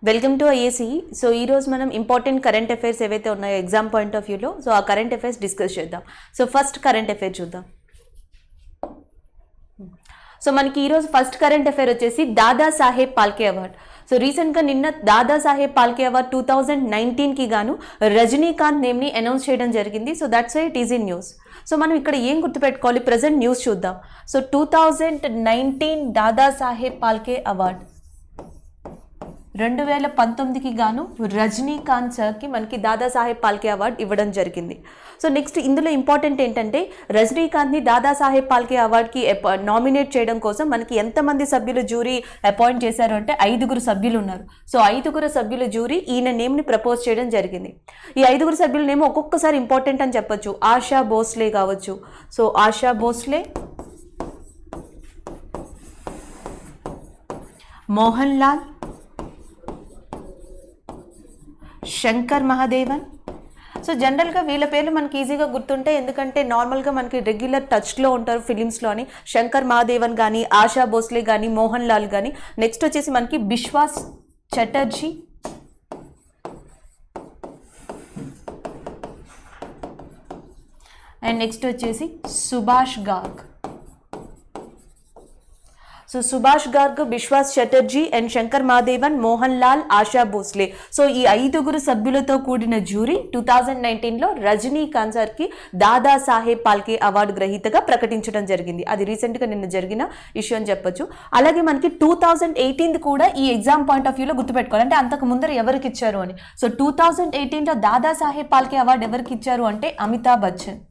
Welcome to IAC. So ఈరోజు మనం important current affairs ఏవైతే ఉన్నాయో ఎగ్జామ్ పాయింట్ ఆఫ్ వ్యూలో సో ఆ కరెంట్ అఫైర్స్ డిస్కస్ చేద్దాం. సో ఫస్ట్ కరెంట్ అఫైర్ చూద్దాం. సో మనకి ఈరోజు ఫస్ట్ కరెంట్ అఫైర్ వచ్చేసి దాదా సాహెబ్ పాల్కే అవార్డ్. సో రీసెంట్గా నిన్న దాదా సాహెబ్ పాల్కే అవార్డ్ 2019కి గాను రజనీకాంత్ నేమ్ని అనౌన్స్ చేయడం జరిగింది. So that's why it is in news. So మనం ఇక్కడ ఏం గుర్తుపెట్టుకోవాలి, ప్రజెంట్ న్యూస్ చూద్దాం. సో 2019 దాదా సాహెబ్ పాల్కే అవార్డ్ 2019కి గాను రజనీకాంత్ సార్కి మనకి దాదా సాహెబ్ పాల్కే అవార్డ్ ఇవ్వడం జరిగింది. సో నెక్స్ట్ ఇందులో ఇంపార్టెంట్ ఏంటంటే రజనీకాంత్ని దాదా సాహెబ్ పాల్కే అవార్డ్కి నామినేట్ చేయడం కోసం మనకి ఎంతమంది సభ్యులు జ్యూరీ అపాయింట్ చేశారు అంటే 5 సభ్యులు ఉన్నారు. సో 5 సభ్యుల జ్యూరీ ఈయన నేమ్ని ప్రపోజ్ చేయడం జరిగింది. ఈ 5 సభ్యుల నేమ్ ఒక్కొక్కసారి ఇంపార్టెంట్ అని చెప్పొచ్చు. ఆశా భోస్లే కావచ్చు. సో ఆశా భోస్లే, మోహన్ లాల్, శంకర్ మహాదేవన్. సో జనరల్గా వీళ్ళ పేర్లు మనకి ఈజీగా గుర్తుంటాయి, ఎందుకంటే నార్మల్గా మనకి రెగ్యులర్ టచ్లో ఉంటారు ఫిలిమ్స్లో అని. శంకర్ మహాదేవన్ కానీ, ఆశా భోస్లే కానీ, మోహన్ లాల్ కానీ. నెక్స్ట్ వచ్చేసి మనకి బిశ్వాస్ చటర్జీ, అండ్ నెక్స్ట్ వచ్చేసి Subhash Garg. So Subhash Garg, Biswas Chatterjee and Shankar Mahadevan, Mohan Lal, ASHA Bhosle. So ఈ 5 సభ్యులతో కూడిన జ్యూరీ 2019లో రజనీకాంత్ సార్కి దాదా సాహెబ్ పాల్కే అవార్డు గ్రహీతగా ప్రకటించడం జరిగింది. అది రీసెంట్గా నిన్న జరిగిన ఇష్యూ అని చెప్పొచ్చు. అలాగే మనకి 2018 కూడా ఈ ఎగ్జామ్ పాయింట్ ఆఫ్ వ్యూలో గుర్తుపెట్టుకోవాలి, అంటే అంతకు ముందర ఎవరికి ఇచ్చారు అని. సో 2018లో దాదా సాహెబ్ పాల్కే అవార్డు ఎవరికి ఇచ్చారు అంటే అమితాబ్ బచ్చన్.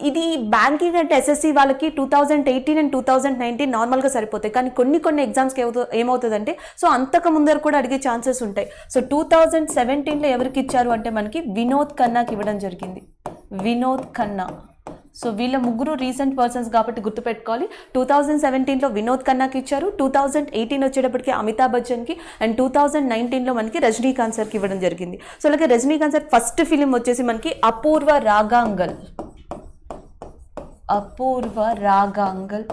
ఇది బ్యాంకింగ్ అంటే ఎస్ఎస్సి వాళ్ళకి 2018 అండ్ 2019 నార్మల్గా సరిపోతాయి, కానీ కొన్ని ఎగ్జామ్స్కి ఏమవుతుందంటే సో అంతకు ముందర కూడా అడిగే ఛాన్సెస్ ఉంటాయి. సో 2017లో ఎవరికి ఇచ్చారు అంటే మనకి వినోద్ ఖన్నాకి ఇవ్వడం జరిగింది. వినోద్ ఖన్నా. సో వీళ్ళ 3 రీసెంట్ పర్సన్స్ కాబట్టి గుర్తుపెట్టుకోవాలి. 2017లో వినోద్ ఖన్నాకి ఇచ్చారు, 2018 వచ్చేటప్పటికి అమితాబ్ బచ్చన్కి, అండ్ 2019లో మనకి రజనీకాంత్ సార్కి ఇవ్వడం జరిగింది. సో అలాగే రజనీకాంత్ సార్ ఫస్ట్ ఫిలిం వచ్చేసి మనకి అపూర్వ రాగాంగల్. అపూర్వ రాగాంగల్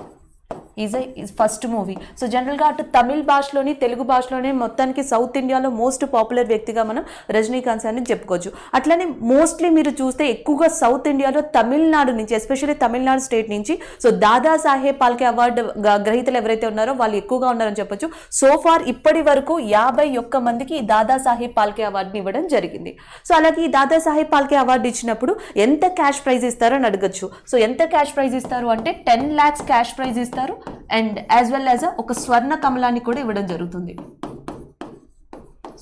ఈజ్ ఫస్ట్ మూవీ. సో జనరల్గా అటు తమిళ్ భాషలోని తెలుగు భాషలోనే మొత్తానికి సౌత్ ఇండియాలో మోస్ట్ పాపులర్ వ్యక్తిగా మనం రజనీకాంత్ సార్ని చెప్పుకోవచ్చు. అట్లనే మోస్ట్లీ మీరు చూస్తే ఎక్కువగా సౌత్ ఇండియాలో తమిళనాడు నుంచి, ఎస్పెషల్లీ తమిళనాడు స్టేట్ నుంచి సో దాదా సాహెబ్ పాల్కే అవార్డు గ్రహీతలు ఎవరైతే ఉన్నారో వాళ్ళు ఎక్కువగా ఉన్నారని చెప్పొచ్చు. సో ఫార్ ఇప్పటి వరకు 51 మందికి దాదా సాహెబ్ పాల్కే అవార్డుని ఇవ్వడం జరిగింది. సో అలాగే ఈ దాదా సాహెబ్ పాల్కే అవార్డు ఇచ్చినప్పుడు ఎంత క్యాష్ ప్రైజ్ ఇస్తారో అని అడగచ్చు. సో ఎంత క్యాష్ ప్రైజ్ ఇస్తారు అంటే 10 lakhs క్యాష్ ప్రైజ్ ఇస్తారు, అండ్ యాజ్ వెల్ యాజ్ ఒక స్వర్ణ కమలాన్ని కూడా ఇవ్వడం జరుగుతుంది.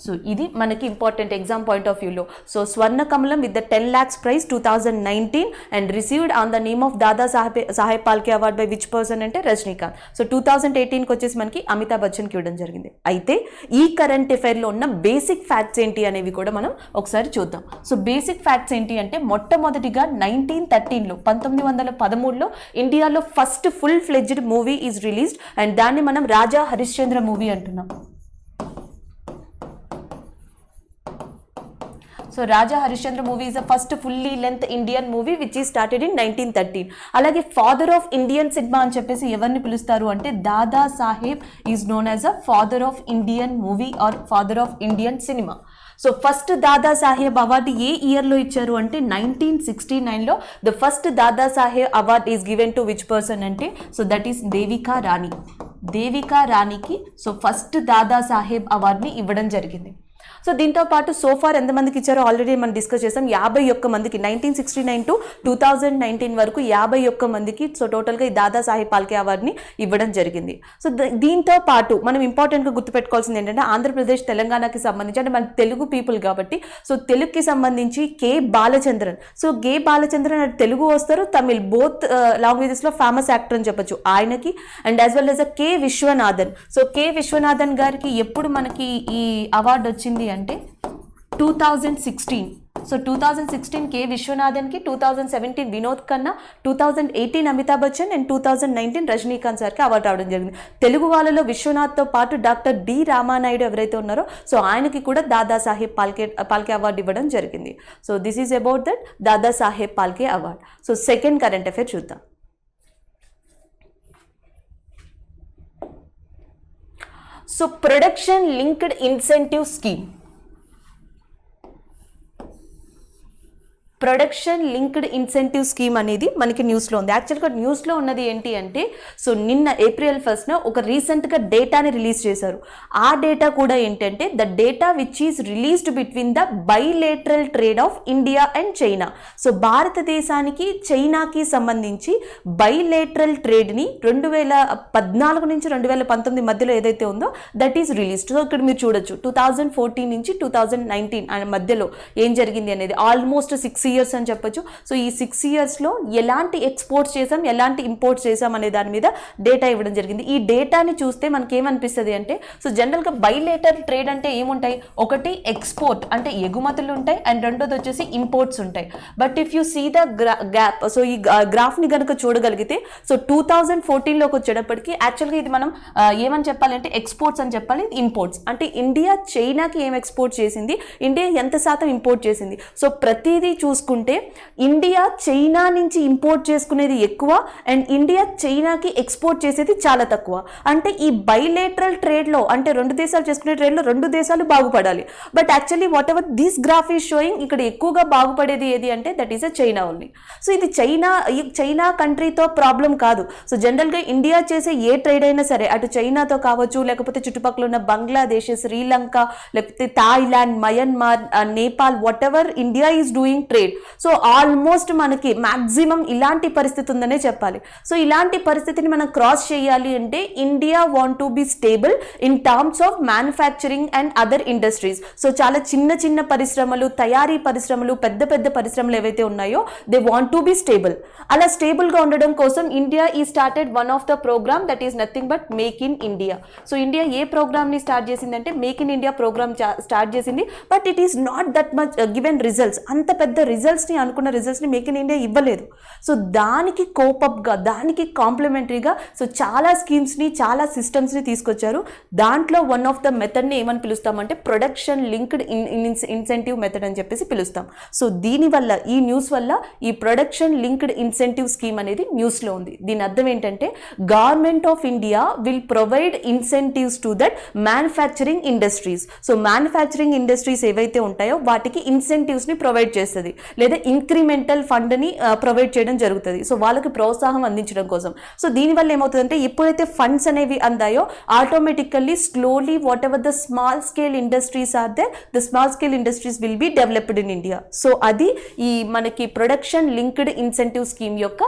సో ఇది మనకి ఇంపార్టెంట్ ఎగ్జామ్ పాయింట్ ఆఫ్ వ్యూలో. So Swarna Kamalam with the 10 lakhs prize 2019 and received on the name of Dada Saheb Phalke award by which person అంటే రజనీకాంత్. సో 2018కి వచ్చేసి మనకి అమితాబ్ బచ్చన్కి ఇవ్వడం జరిగింది. అయితే ఈ కరెంట్ అఫైర్లో ఉన్న బేసిక్ ఫ్యాక్ట్స్ ఏంటి అనేవి కూడా మనం ఒకసారి చూద్దాం. సో బేసిక్ ఫ్యాక్ట్స్ ఏంటి అంటే మొట్టమొదటిగా 1913లో 1913లో ఇండియాలో first full fledged movie is released, and దాన్ని మనం రాజా హరిశ్చంద్ర మూవీ అంటున్నాం. So Raja Harishchandra movie is the first fully length Indian movie which ఈ స్టార్టెడ్ ఇన్ 1913. అలాగే ఫాదర్ ఆఫ్ ఇండియన్ సినిమా అని చెప్పేసి ఎవరిని పిలుస్తారు అంటే Dada Saheb is known as a father of Indian movie or father of Indian cinema. So first Dada Saheb award ఏ ఇయర్లో ఇచ్చారు అంటే 1969లో the first Dada Saheb award is given to which person అంటే so that is Devika Rani. Devika రాణికి సో ఫస్ట్ దాదా సాహెబ్ అవార్డుని ఇవ్వడం జరిగింది. సో దీంతో పాటు సోఫార్ ఎంతమందికి ఇచ్చారో ఆల్రెడీ మనం డిస్కస్ చేసాం. 51 మందికి 1969 to 2019 వరకు 51 మందికి సో టోటల్గా ఈ దాదా సాహెబ్ పాల్కే అవార్డుని ఇవ్వడం జరిగింది. సో దీంతో పాటు మనం ఇంపార్టెంట్గా గుర్తుపెట్టుకోవాల్సింది ఏంటంటే ఆంధ్రప్రదేశ్ తెలంగాణకి సంబంధించి అంటే మన తెలుగు పీపుల్ కాబట్టి సో తెలుగుకి సంబంధించి K Balachandran. So K Balachandran అంటే తెలుగు వస్తారు, తమిళ్ బోత్ లాంగ్వేజెస్లో ఫేమస్ యాక్టర్ అని చెప్పొచ్చు ఆయనకి, and as well as K Viswanathan. So K Viswanathan గారికి ఎప్పుడు మనకి ఈ అవార్డు వచ్చింది అంటే 2016. సో 2016 కే విశ్వనాథన్కి, 2017 వినోద్ ఖన్నా, 2018 అమితాబ్ బచ్చన్ అండ్ 2019 రజనీకాంత్ సార్కి అవార్డు రావడం జరిగింది. తెలుగు వాళ్ళలో విశ్వనాథ్తో పాటు డాక్టర్ డి రామానాయుడు ఎవరైతే ఉన్నారో సో ఆయనకి కూడా దాదా సాహెబ్ పాల్కే అవార్డు ఇవ్వడం జరిగింది. So this is about that Dada Saheb Phalke award. So second current affair చూద్దాం. So production linked incentive scheme, production linked incentive scheme అనేది మనకి న్యూస్లో ఉంది. యాక్చువల్గా న్యూస్లో ఉన్నది ఏంటి అంటే, సో నిన్న April 1st ఒక రీసెంట్గా డేటాని రిలీజ్ చేశారు. ఆ డేటా కూడా ఏంటంటే the data which is released between the bilateral trade of India and China. So భారతదేశానికి చైనాకి సంబంధించి బైలేటరల్ ట్రేడ్ని 2014 నుంచి 2019 మధ్యలో ఏదైతే ఉందో దట్ ఈస్ రిలీజ్డ్. సో ఇక్కడ మీరు చూడొచ్చు 2014 నుంచి 2019 మధ్యలో ఏం జరిగింది అనేది ఆల్మోస్ట్ 6 years అని చెప్పొచ్చు. సో ఈ 6 yearsలో ఎలాంటి ఎక్స్పోర్ట్స్ చేసాం, ఎలాంటి ఇంపోర్ట్స్ చేసాం అనే దాని మీద డేటా ఇవ్వడం జరిగింది. ఈ డేటాని చూస్తే మనకి ఏమనిపిస్తుంది అంటే, సో జనరల్గా బైలేటరల్ ట్రేడ్ అంటే ఏముంటాయి, ఒకటి ఎక్స్పోర్ట్ అంటే ఎగుమతులు ఉంటాయి, అండ్ రెండోది వచ్చేసి ఇంపోర్ట్స్ ఉంటాయి. But if you see the gap, so ఈ గ్రాఫ్ని కనుక చూడగలిగితే, సో 2014లోకి వచ్చేటప్పటికి యాక్చువల్గా ఇది మనం ఏమని చెప్పాలంటే ఎక్స్పోర్ట్స్ అని చెప్పాలి, ఇంపోర్ట్స్ అంటే ఇండియా చైనాకి ఏం ఎక్స్పోర్ట్ చేసింది, ఇండియా ఎంత శాతం ఇంపోర్ట్ చేసింది. సో ప్రతిదీ చూసుకుంటే ఇండియా చైనా నుంచి ఇంపోర్ట్ చేసుకునేది ఎక్కువ, అండ్ ఇండియా చైనాకి ఎక్స్పోర్ట్ చేసేది చాలా తక్కువ. అంటే ఈ బైలేటరల్ ట్రేడ్లో, అంటే రెండు దేశాలు చేసుకునే ట్రేడ్లో రెండు దేశాలు బాగుపడాలి. But actually what ever this graph is showing, ఇక్కడ ఎక్కువగా బాగుపడేది ఏది అంటే that is a China only. So ఇది చైనా కంట్రీతో ప్రాబ్లం కాదు. సో జనరల్గా ఇండియా చేసే ఏ ట్రేడ్ అయినా సరే, అటు చైనాతో కావచ్చు, లేకపోతే చుట్టుపక్కల ఉన్న బంగ్లాదేశ్, శ్రీలంక, లేకపోతే Thailand, Myanmar, Nepal, what ever India is doing trade. So almost మనకి మాక్సిమం ఇలాంటి పరిస్థితి ఉందనే చెప్పాలి. సో ఇలాంటి పరిస్థితిని మనం క్రాస్ చేయాలి అంటే India want to be stable in terms of manufacturing and other industries. So చాలా చిన్న చిన్న పరిశ్రమలు, తయారీ పరిశ్రమలు, పెద్ద పెద్ద పరిశ్రమలు ఏవైతే ఉన్నాయో they want to be stable. అలా స్టేబుల్గా ఉండడం కోసం ఇండియా ఈ started one of the programme that is nothing but make in India. So India ఏ ప్రోగ్రామ్ని స్టార్ట్ చేసిందంటే make in India programme start చేసింది. But it is not that much given results. అంత పెద్ద రిజల్ట్స్ని, అనుకున్న రిజల్ట్స్ని మేక్ ఇన్ ఇండియా ఇవ్వలేదు. సో దానికి కోపప్గా, దానికి కాంప్లిమెంటరీగా సో చాలా స్కీమ్స్ని, చాలా సిస్టమ్స్ని తీసుకొచ్చారు. దాంట్లో వన్ ఆఫ్ ద మెథడ్ని ఏమని పిలుస్తామంటే ప్రొడక్షన్ లింక్డ్ ఇన్సెంటివ్ మెథడ్ అని చెప్పేసి పిలుస్తాం. సో దీనివల్ల, ఈ న్యూస్ వల్ల ఈ ప్రొడక్షన్ లింక్డ్ ఇన్సెంటివ్ స్కీమ్ అనేది న్యూస్లో ఉంది. దీని అర్థం ఏంటంటే government of India will provide incentives to that manufacturing industries. So manufacturing industries ఏవైతే ఉంటాయో వాటికి ఇన్సెంటివ్స్ని ప్రొవైడ్ చేస్తుంది, లేదా ఇంక్రిమెంటల్ ఫండ్ని ప్రొవైడ్ చేయడం జరుగుతుంది. సో వాళ్ళకి ప్రోత్సాహం అందించడం కోసం. సో దీనివల్ల ఏమవుతుందంటే ఎప్పుడైతే ఫండ్స్ అనేవి అందాయో automatically slowly whatever the small scale industries are they, the small scale industries will be developed in India. So అది ఈ మనకి ప్రొడక్షన్ లింక్డ్ ఇన్సెంటివ్ స్కీమ్ యొక్క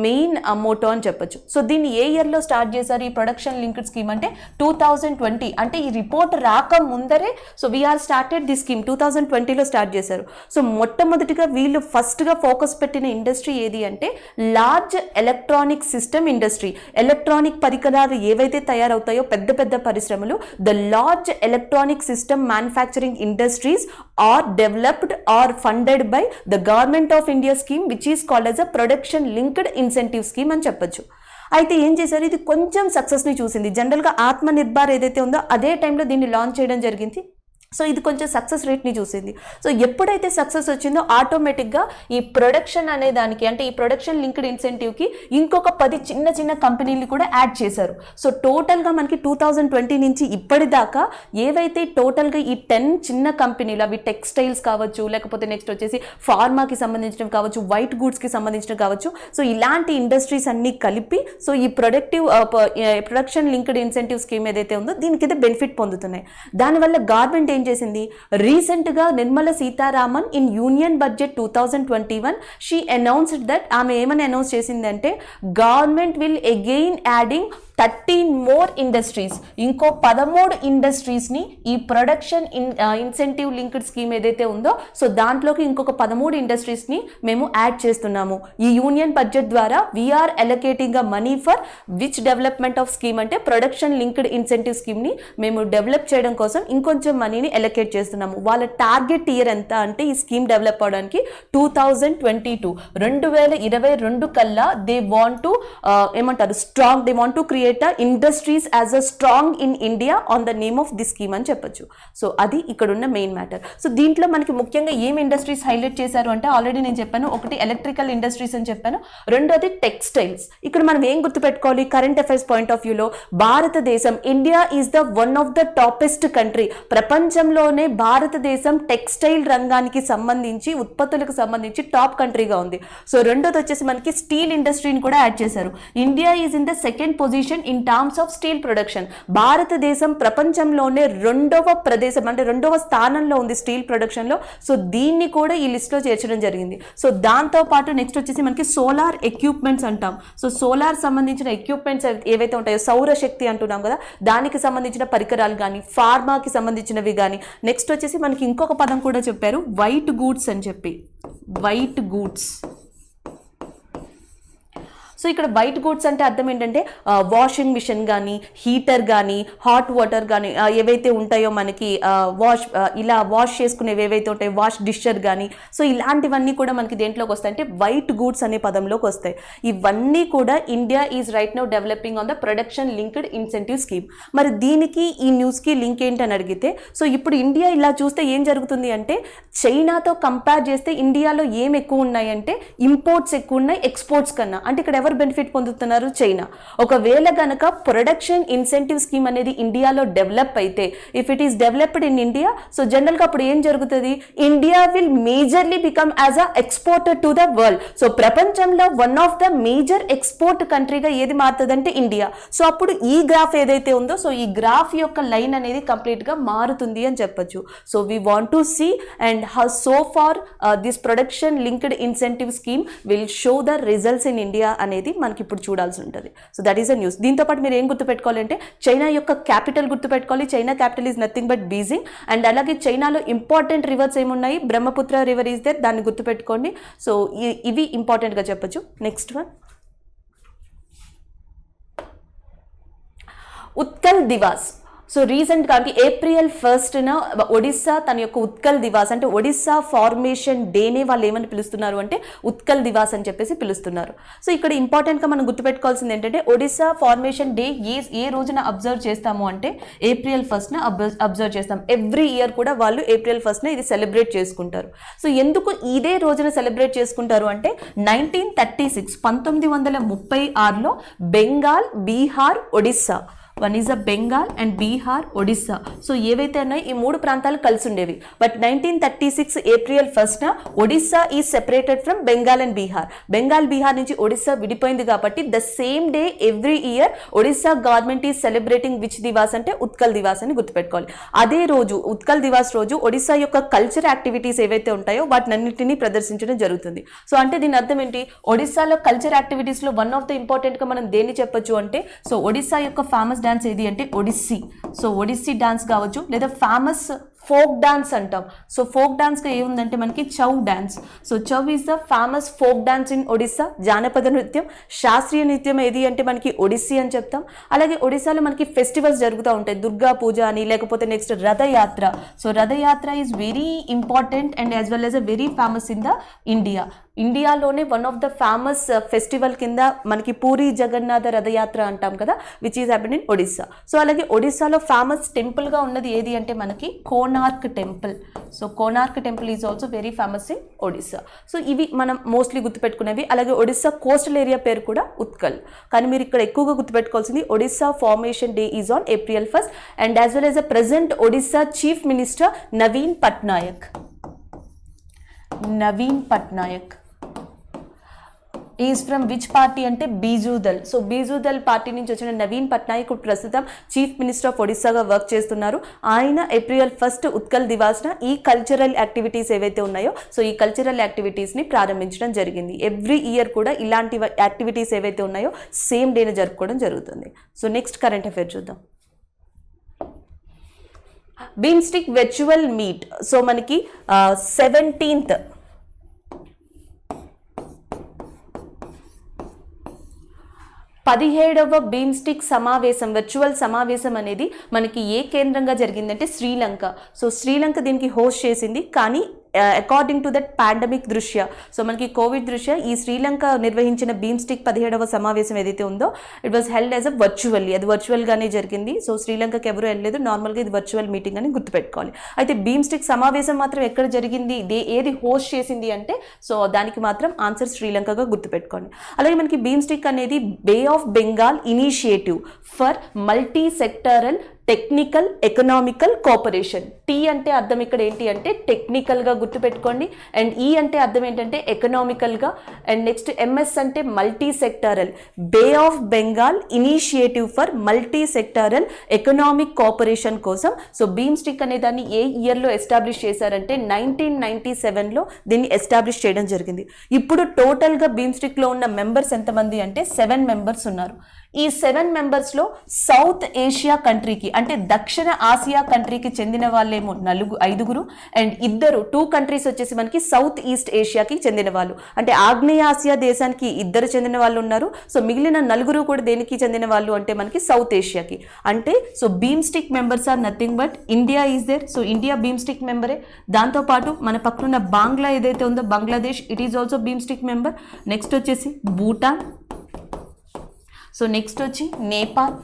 మెయిన్ మోటో అని చెప్పొచ్చు. సో దీన్ని ఏ ఇయర్లో స్టార్ట్ చేశారు ఈ ప్రొడక్షన్ లింక్డ్ స్కీమ్ అంటే 2020. అంటే ఈ రిపోర్ట్ రాక ముందరే so we are started the scheme 2020లో స్టార్ట్ చేశారు. సో మొట్టమొదటిగా వీళ్ళు ఫస్ట్గా ఫోకస్ పెట్టిన ఇండస్ట్రీ ఏది అంటే large electronic system industry. Electronic పరికరాలు ఏవైతే తయారవుతాయో పెద్ద పెద్ద పరిశ్రమలు, the large electronic system manufacturing industries are developed are funded by the government of India scheme which is called as a production linked incentive scheme అని చెప్పొచ్చు. అయితే ఏం చేశారు, ఇది కొంచెం సక్సెస్ని చూసింది. జనరల్గా ఆత్మ నిర్భర్ ఏదైతే ఉందో అదే టైంలో దీన్ని లాంచ్ చేయడం జరిగింది. సో ఇది కొంచెం సక్సెస్ రేట్ని చూసింది. సో ఎప్పుడైతే సక్సెస్ వచ్చిందో ఆటోమేటిక్గా ఈ ప్రొడక్షన్ అనే దానికి, అంటే ఈ ప్రొడక్షన్ లింక్డ్ ఇన్సెంటివ్కి ఇంకొక 10 చిన్న చిన్న కంపెనీలు కూడా యాడ్ చేశారు. సో టోటల్గా మనకి 2020 నుంచి ఇప్పటిదాకా ఏవైతే టోటల్గా ఈ 10 చిన్న కంపెనీలు, అవి టెక్స్టైల్స్ కావచ్చు, లేకపోతే నెక్స్ట్ వచ్చేసి ఫార్మాకి సంబంధించినవి కావచ్చు, వైట్ గూడ్స్కి సంబంధించినవి కావచ్చు, సో ఇలాంటి ఇండస్ట్రీస్ అన్నీ కలిపి సో ఈ ప్రొడక్షన్ లింక్డ్ ఇన్సెంటివ్ స్కీమ్ ఏదైతే ఉందో దీనికైతే బెనిఫిట్ పొందుతున్నాయి. దానివల్ల గవర్నమెంట్ చేసింది, రీసెంట్ గా Nirmala Sitharaman in union budget 2021 she announced that, ఆమె ఏమని అనౌన్స్ చేసిందంటే government will again adding 13 more industries, ఇంకో 13 ఇండస్ట్రీస్ని ఈ ప్రొడక్షన్ ఇన్సెంటివ్ లింక్డ్ స్కీమ్ ఏదైతే ఉందో సో దాంట్లోకి ఇంకొక 13 ఇండస్ట్రీస్ని మేము యాడ్ చేస్తున్నాము. ఈ యూనియన్ బడ్జెట్ ద్వారా we are allocating a money for which development of scheme అంటే ప్రొడక్షన్ లింక్డ్ ఇన్సెంటివ్ స్కీమ్ని మేము డెవలప్ చేయడం కోసం ఇంకొంచెం మనీని అలొకేట్ చేస్తున్నాము. వాళ్ళ టార్గెట్ ఇయర్ ఎంత అంటే ఈ స్కీమ్ డెవలప్ అవడానికి 2022 కల్లా దే వాంట్ టు ఏమంటారు strong, they want to create create industries as a strong in India on the name of the scheme అని చెప్పొచ్చు. సో అది ఇక్కడ ఉన్న మెయిన్ మ్యాటర్. సో దీంట్లో మనకి ముఖ్యంగా ఏం ఇండస్ట్రీస్ హైలైట్ చేశారు అంటే ఆల్రెడీ నేను చెప్పాను, ఒకటి ఎలక్ట్రికల్ ఇండస్ట్రీస్ అని చెప్పాను, రెండోది టెక్స్టైల్స్. ఇక్కడ మనం ఏం గుర్తుపెట్టుకోవాలి కరెంట్ అఫైర్స్ పాయింట్ ఆఫ్ వ్యూలో, భారతదేశం India is the one of the toppest country. ప్రపంచంలోనే భారతదేశం టెక్స్టైల్ రంగానికి సంబంధించి ఉత్పత్తులకు సంబంధించి టాప్ కంట్రీగా ఉంది. సో రెండోది వచ్చేసి మనకి స్టీల్ ఇండస్ట్రీని కూడా యాడ్ చేశారు. India is in the second position in terms of steel production. భారతదేశం ప్రపంచంలోనే రెండవ స్థానంలో ఉంది స్టీల్ ప్రొడక్షన్ లో. సో దీన్ని కూడా ఈ లిస్ట్ లో చేర్చడం జరిగింది. సో దాంతో పాటు నెక్స్ట్ వచ్చేసి మనకి సోలార్ ఎక్విప్మెంట్స్ అంటాం. సో సోలార్ సంబంధించిన ఎక్విప్మెంట్స్ ఏవైతే ఉంటాయో, సౌరశక్తి అంటున్నాం కదా, దానికి సంబంధించిన పరికరాలు కానీ, ఫార్మాకి సంబంధించినవి కానీ. నెక్స్ట్ వచ్చేసి మనకి ఇంకొక పదం కూడా చెప్పారు, వైట్ గూడ్స్ అని చెప్పి. White goods. సో ఇక్కడ వైట్ గూడ్స్ అంటే అర్థం ఏంటంటే వాషింగ్ మిషన్ కానీ, హీటర్ కానీ, హాట్ వాటర్ కానీ ఏవైతే ఉంటాయో మనకి ఇలా వాష్ చేసుకునేవి ఏవైతే ఉంటాయో, వాష్ డిషర్ కానీ, సో ఇలాంటివన్నీ కూడా మనకి దేంట్లోకి వస్తాయి అంటే వైట్ గూడ్స్ అనే పదంలోకి వస్తాయి. ఇవన్నీ కూడా India is right now developing on the production linked incentive scheme. మరి దీనికి ఈ న్యూస్కి లింక్ ఏంటి అని అడిగితే, సో ఇప్పుడు ఇండియా ఇలా చూస్తే ఏం జరుగుతుంది అంటే, చైనాతో కంపేర్ చేస్తే ఇండియాలో ఏం ఎక్కువ ఉన్నాయంటే ఇంపోర్ట్స్ ఎక్కువ ఉన్నాయి ఎక్స్పోర్ట్స్ కన్నా. అంటే ఇక్కడ బెనిఫిట్ పొందుతున్నారు చైనా. ఒకవేళ గనక ప్రొడక్షన్ ఇన్సెంటివ్ స్కీమ్ అనేది ఇండియాలో డెవలప్ అయితే, if it is developed in India, so general గా అప్పుడు ఏం జరుగుతుంది, India will majorly become as a exporter to the world. So ప్రపంచంలో one of the major export కంట్రీగా ఏది మారుతుందంటే ఇండియా. సో అప్పుడు ఈ గ్రాఫ్ ఏదైతే ఉందో, సో ఈ గ్రాఫ్ యొక్క లైన్ అనేది కంప్లీట్ గా మారుతుంది అని చెప్పొచ్చు. So we want to see and how so far this production linked incentive scheme will show the results in India అనేది మనకి ఇప్పుడు చూడాల్సి ఉంటుంది. So that is a news. దీంతో పాటు మీరు ఏం గుర్తుపెట్టుకోవాలంటే, చైనా యొక్క క్యాపిటల్ గుర్తుపెట్టుకోవాలి. China capital is nothing but Beijing. And అలాగే చైనాలో ఇంపార్టెంట్ రివర్స్ ఏమున్నాయి, బ్రహ్మపుత్ర రివర్ ఈజ్ దేర్, దాన్ని గుర్తుపెట్టుకోండి. సో ఇవి ఇంపార్టెంట్గా చెప్పొచ్చు. Next one, Utkal Divas. So రీసెంట్గా అంటే April 1న ఒడిస్సా తన యొక్క ఉత్కల్ దివాస్ అంటే ఒడిస్సా ఫార్మేషన్ డేనే వాళ్ళు ఏమని పిలుస్తున్నారు అంటే ఉత్కల్ దివాస్ అని చెప్పేసి పిలుస్తున్నారు. సో ఇక్కడ ఇంపార్టెంట్గా మనం గుర్తుపెట్టుకోవాల్సింది ఏంటంటే, ఒడిస్సా ఫార్మేషన్ డే ఏ రోజున అబ్జర్వ్ చేస్తాము అంటే April 1న అబ్జర్వ్ చేస్తాం. ఎవ్రీ ఇయర్ కూడా వాళ్ళు April 1న ఇది సెలబ్రేట్ చేసుకుంటారు. సో ఎందుకు ఇదే రోజున సెలబ్రేట్ చేసుకుంటారు అంటే, 1936లో Bengal, Bihar, Odisha, one is a Bengal and Bihar, Odisha. So ఏవైతే ఉన్నాయో ఈ మూడు ప్రాంతాలు కలిసి ఉండేవి. బట్ 1936 April 1న Odisha is separated from Bengal and Bihar. Bengal, Bihar నుంచి ఒడిస్సా విడిపోయింది కాబట్టి the same day every year Odisha government is celebrating which Divas అంటే ఉత్కల్ దివాస్ అని గుర్తుపెట్టుకోవాలి. అదే రోజు ఉత్కల్ దివాస్ రోజు ఒడిస్సా యొక్క కల్చర్ యాక్టివిటీస్ ఏవైతే ఉంటాయో వాటినన్నింటినీ ప్రదర్శించడం జరుగుతుంది. సో అంటే దీని అర్థం ఏంటి, ఒడిస్సాలో కల్చర్ యాక్టివిటీస్లో వన్ ఆఫ్ ద ఇంపార్టెంట్గా మనం దేన్ని చెప్పొచ్చు అంటే, సో ఒడిస్సా యొక్క ఫేమస్ డాన్స్ ఏది అంటే ఒడిస్సీ. సో ఒడిస్సీ డాన్స్ కావచ్చు, లేదా ఫేమస్ ఫోక్ డాన్స్ అంటాం. సో ఫోక్ డాన్స్గా ఏముందంటే మనకి Chhau dance. So Chhau is the famous folk dance in Odisha. జానపద నృత్యం. శాస్త్రీయ నృత్యం ఏది అంటే మనకి ఒడిస్సీ అని చెప్తాం. అలాగే ఒడిస్సాలో మనకి ఫెస్టివల్స్ జరుగుతూ ఉంటాయి, దుర్గా పూజ అని, లేకపోతే next Rath Yatra. So Rath Yatra is very important and as well as a very famous in the India. ఇండియాలోనే one of the famous festival కింద మనకి పూరి జగన్నాథ రథయాత్ర అంటాం కదా, which is happen in Odisha. So అలాగే ఒడిస్సాలో ఫేమస్ టెంపుల్గా ఉన్నది ఏది అంటే మనకి Konark temple. So Konark temple is also very famous in Odisha. So ఇవి మనం మోస్ట్లీ గుర్తుపెట్టుకునేవి. అలాగే ఒడిస్సా కోస్టల్ ఏరియా పేరు కూడా ఉత్కల్. కానీ మీరు ఇక్కడ ఎక్కువగా గుర్తుపెట్టుకోవాల్సింది Odisha formation day is on April 1st and as well as a present Odisha chief minister Naveen Patnaik. Naveen Patnaik is from which party అంటే బీజూదల్. సో బీజూదల్ పార్టీ నుంచి వచ్చిన నవీన్ పట్నాయక్ ప్రస్తుతం చీఫ్ మినిస్టర్ ఆఫ్ ఒడిస్సాగా వర్క్ చేస్తున్నారు. ఆయన April 1st ఉత్కల్ దివాస్న ఈ కల్చరల్ యాక్టివిటీస్ ఏవైతే ఉన్నాయో, సో ఈ కల్చరల్ యాక్టివిటీస్ని ప్రారంభించడం జరిగింది. ఎవ్రీ ఇయర్ కూడా ఇలాంటి యాక్టివిటీస్ ఏవైతే ఉన్నాయో సేమ్ డేని జరుపుకోవడం జరుగుతుంది. సో నెక్స్ట్ కరెంట్ అఫైర్ చూద్దాం. బీమ్స్టిక్ వర్చువల్ మీట్. సో మనకి 17th 17వ బీమ్స్టిక్ సమావేశం, వర్చువల్ సమావేశం అనేది మనకి ఏ కేంద్రంగా జరిగిందంటే శ్రీలంక. సో శ్రీలంక దీనికి హోస్ట్ చేసింది. కానీ అకార్డింగ్ టు దట్ పాండమిక్ దృష్ట్యా, సో మనకి కోవిడ్ దృష్ట్యా ఈ శ్రీలంక నిర్వహించిన బీమ్స్టిక్ 17వ సమావేశం ఏదైతే ఉందో it was held as a virtually, అది వర్చువల్గానే జరిగింది. సో శ్రీలంకకి ఎవరు వెళ్ళలేదు, నార్మల్గా ఇది వర్చువల్ మీటింగ్ అని గుర్తుపెట్టుకోవాలి. అయితే బీమ్స్టిక్ సమావేశం మాత్రం ఎక్కడ జరిగింది, ఏది హోస్ట్ చేసింది అంటే సో దానికి మాత్రం ఆన్సర్ శ్రీలంకగా గుర్తుపెట్టుకోండి. అలాగే మనకి బీమ్స్టిక్ అనేది bay of Bengal initiative for multi sectoral technical economical cooperation. T అంటే అర్థం ఇక్కడ ఏంటి అంటే టెక్నికల్గా గుర్తుపెట్టుకోండి, అండ్ ఈ అంటే అర్థం ఏంటంటే ఎకనామికల్గా, అండ్ నెక్స్ట్ ఎంఎస్ అంటే multi sectoral, bay of Bengal initiative for multi sectoral economic cooperation కోసం. సో బీమ్స్టిక్ అనే దాన్ని ఏ ఇయర్లో ఎస్టాబ్లిష్ చేశారంటే 1997లో దీన్ని ఎస్టాబ్లిష్ చేయడం జరిగింది. ఇప్పుడు టోటల్గా బీమ్స్టిక్లో ఉన్న మెంబర్స్ ఎంతమంది అంటే 7 మెంబర్స్ ఉన్నారు. ఈ 7 మెంబర్స్లో సౌత్ ఏషియా కంట్రీకి అంటే దక్షిణ ఆసియా కంట్రీకి చెందిన వాళ్ళేమో 5గురు, అండ్ 2 కంట్రీస్ వచ్చేసి మనకి సౌత్ ఈస్ట్ ఏషియాకి చెందిన వాళ్ళు, అంటే ఆగ్నేయ ఆసియా దేశానికి 2 చెందిన వాళ్ళు ఉన్నారు. సో మిగిలిన 4 కూడా దేనికి చెందిన వాళ్ళు అంటే మనకి సౌత్ ఏషియాకి. అంటే so BIMSTEC members are nothing but India is there. So India BIMSTEC మెంబరే. దాంతోపాటు మన పక్కనున్న బాంగ్లా ఏదైతే ఉందో Bangladesh, it is also BIMSTEC member. Next వచ్చేసి భూటాన్, సో నెక్స్ట్ వచ్చి Nepal,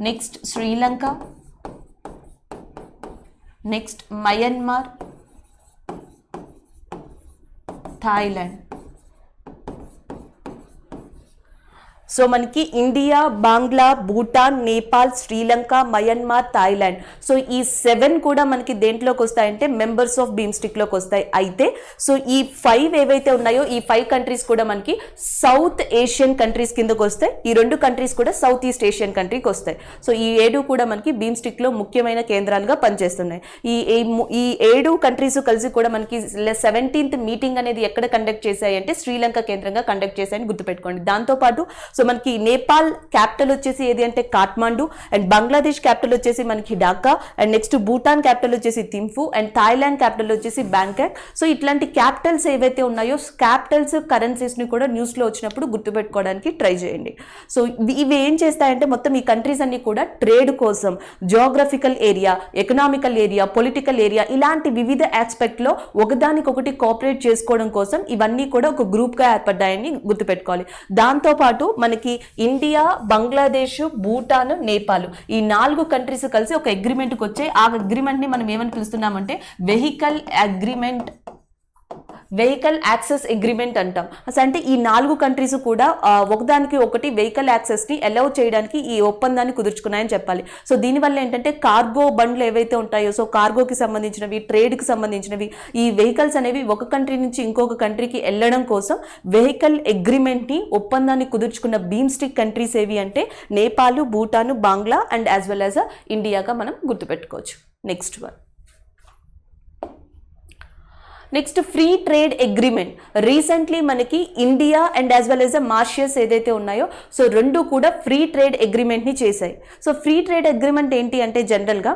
next Sri Lanka, next Myanmar, Thailand. So మనకి India, Bangla, Bhutan, Nepal, Sri Lanka, Myanmar, Thailand. So ఈ 7 కూడా మనకి దేంట్లోకి వస్తాయంటే మెంబర్స్ ఆఫ్ బీమ్స్టిక్లోకి వస్తాయి. అయితే సో ఈ 5 ఏవైతే ఉన్నాయో ఈ 5 కంట్రీస్ కూడా మనకి సౌత్ ఏషియన్ కంట్రీస్ కిందకు వస్తాయి. ఈ 2 కంట్రీస్ కూడా సౌత్ ఈస్ట్ ఏషియన్ కంట్రీకి వస్తాయి. సో ఈ 7 కూడా మనకి బీమ్స్టిక్లో ముఖ్యమైన కేంద్రాలుగా పనిచేస్తున్నాయి. ఈ 7 కంట్రీస్ కలిసి కూడా మనకి 17th మీటింగ్ అనేది ఎక్కడ కండక్ట్ చేశాయి అంటే శ్రీలంక కేంద్రంగా కండక్ట్ చేశాయని గుర్తుపెట్టుకోండి. దాంతోపాటు సో మనకి నేపాల్ క్యాపిటల్ వచ్చేసి ఏది అంటే కాఠ్మండు, అండ్ బంగ్లాదేశ్ క్యాపిటల్ వచ్చేసి మనకి Dhaka, and next Bhutan capital వచ్చేసి థింఫు, అండ్ థాయిలాండ్ క్యాపిటల్ వచ్చేసి బ్యాంకాక్. సో ఇట్లాంటి క్యాపిటల్స్ ఏవైతే ఉన్నాయో క్యాపిటల్స్ కరెన్సీస్ని కూడా న్యూస్లో వచ్చినప్పుడు గుర్తుపెట్టుకోవడానికి ట్రై చేయండి. సో ఇవి ఏం చేస్తాయంటే మొత్తం ఈ కంట్రీస్ అన్ని కూడా ట్రేడ్ కోసం, geographical area, economical area, political area, ఇలాంటి వివిధ ఆస్పెక్ట్లో ఒకదానికొకటి కోఆపరేట్ చేసుకోవడం కోసం ఇవన్నీ కూడా ఒక గ్రూప్గా ఏర్పడ్డాయని గుర్తుపెట్టుకోవాలి. దాంతోపాటు మనకి ఇండియా, బంగ్లాదేశ్, భూటాన్, నేపాల్ ఈ 4 కంట్రీస్ కలిసి ఒక అగ్రిమెంట్కి వచ్చాయి. ఆ అగ్రిమెంట్ని మనం ఏమని పిలుస్తున్నామంటే వెహికల్ యాక్సెస్ అగ్రిమెంట్ అంటాం. అంటే ఈ 4 కంట్రీస్ కూడా ఒకదానికి ఒకటి వెహికల్ యాక్సెస్ని అలౌ చేయడానికి ఈ ఒప్పందాన్ని కుదుర్చుకున్నాయని చెప్పాలి. సో దీనివల్ల ఏంటంటే కార్గో బండ్లు ఏవైతే ఉంటాయో, సో కార్గోకి సంబంధించినవి, ట్రేడ్కి సంబంధించినవి, ఈ వెహికల్స్ అనేవి ఒక కంట్రీ నుంచి ఇంకొక కంట్రీకి వెళ్ళడం కోసం వెహికల్ అగ్రిమెంట్ని, ఒప్పందాన్ని కుదుర్చుకున్న బీమ్స్టిక్ కంట్రీస్ ఏవి అంటే Nepal, Bhutan, Bangla and as well as ఇండియాగా మనం గుర్తుపెట్టుకోవచ్చు. Next one, next free trade agreement. Recently మనకి India and as well as Mauritius ఏదైతే ఉన్నాయో సో 2 కూడా ఫ్రీ ట్రేడ్ అగ్రిమెంట్ని చేశాయి. సో ఫ్రీ ట్రేడ్ అగ్రిమెంట్ ఏంటి అంటే జనరల్గా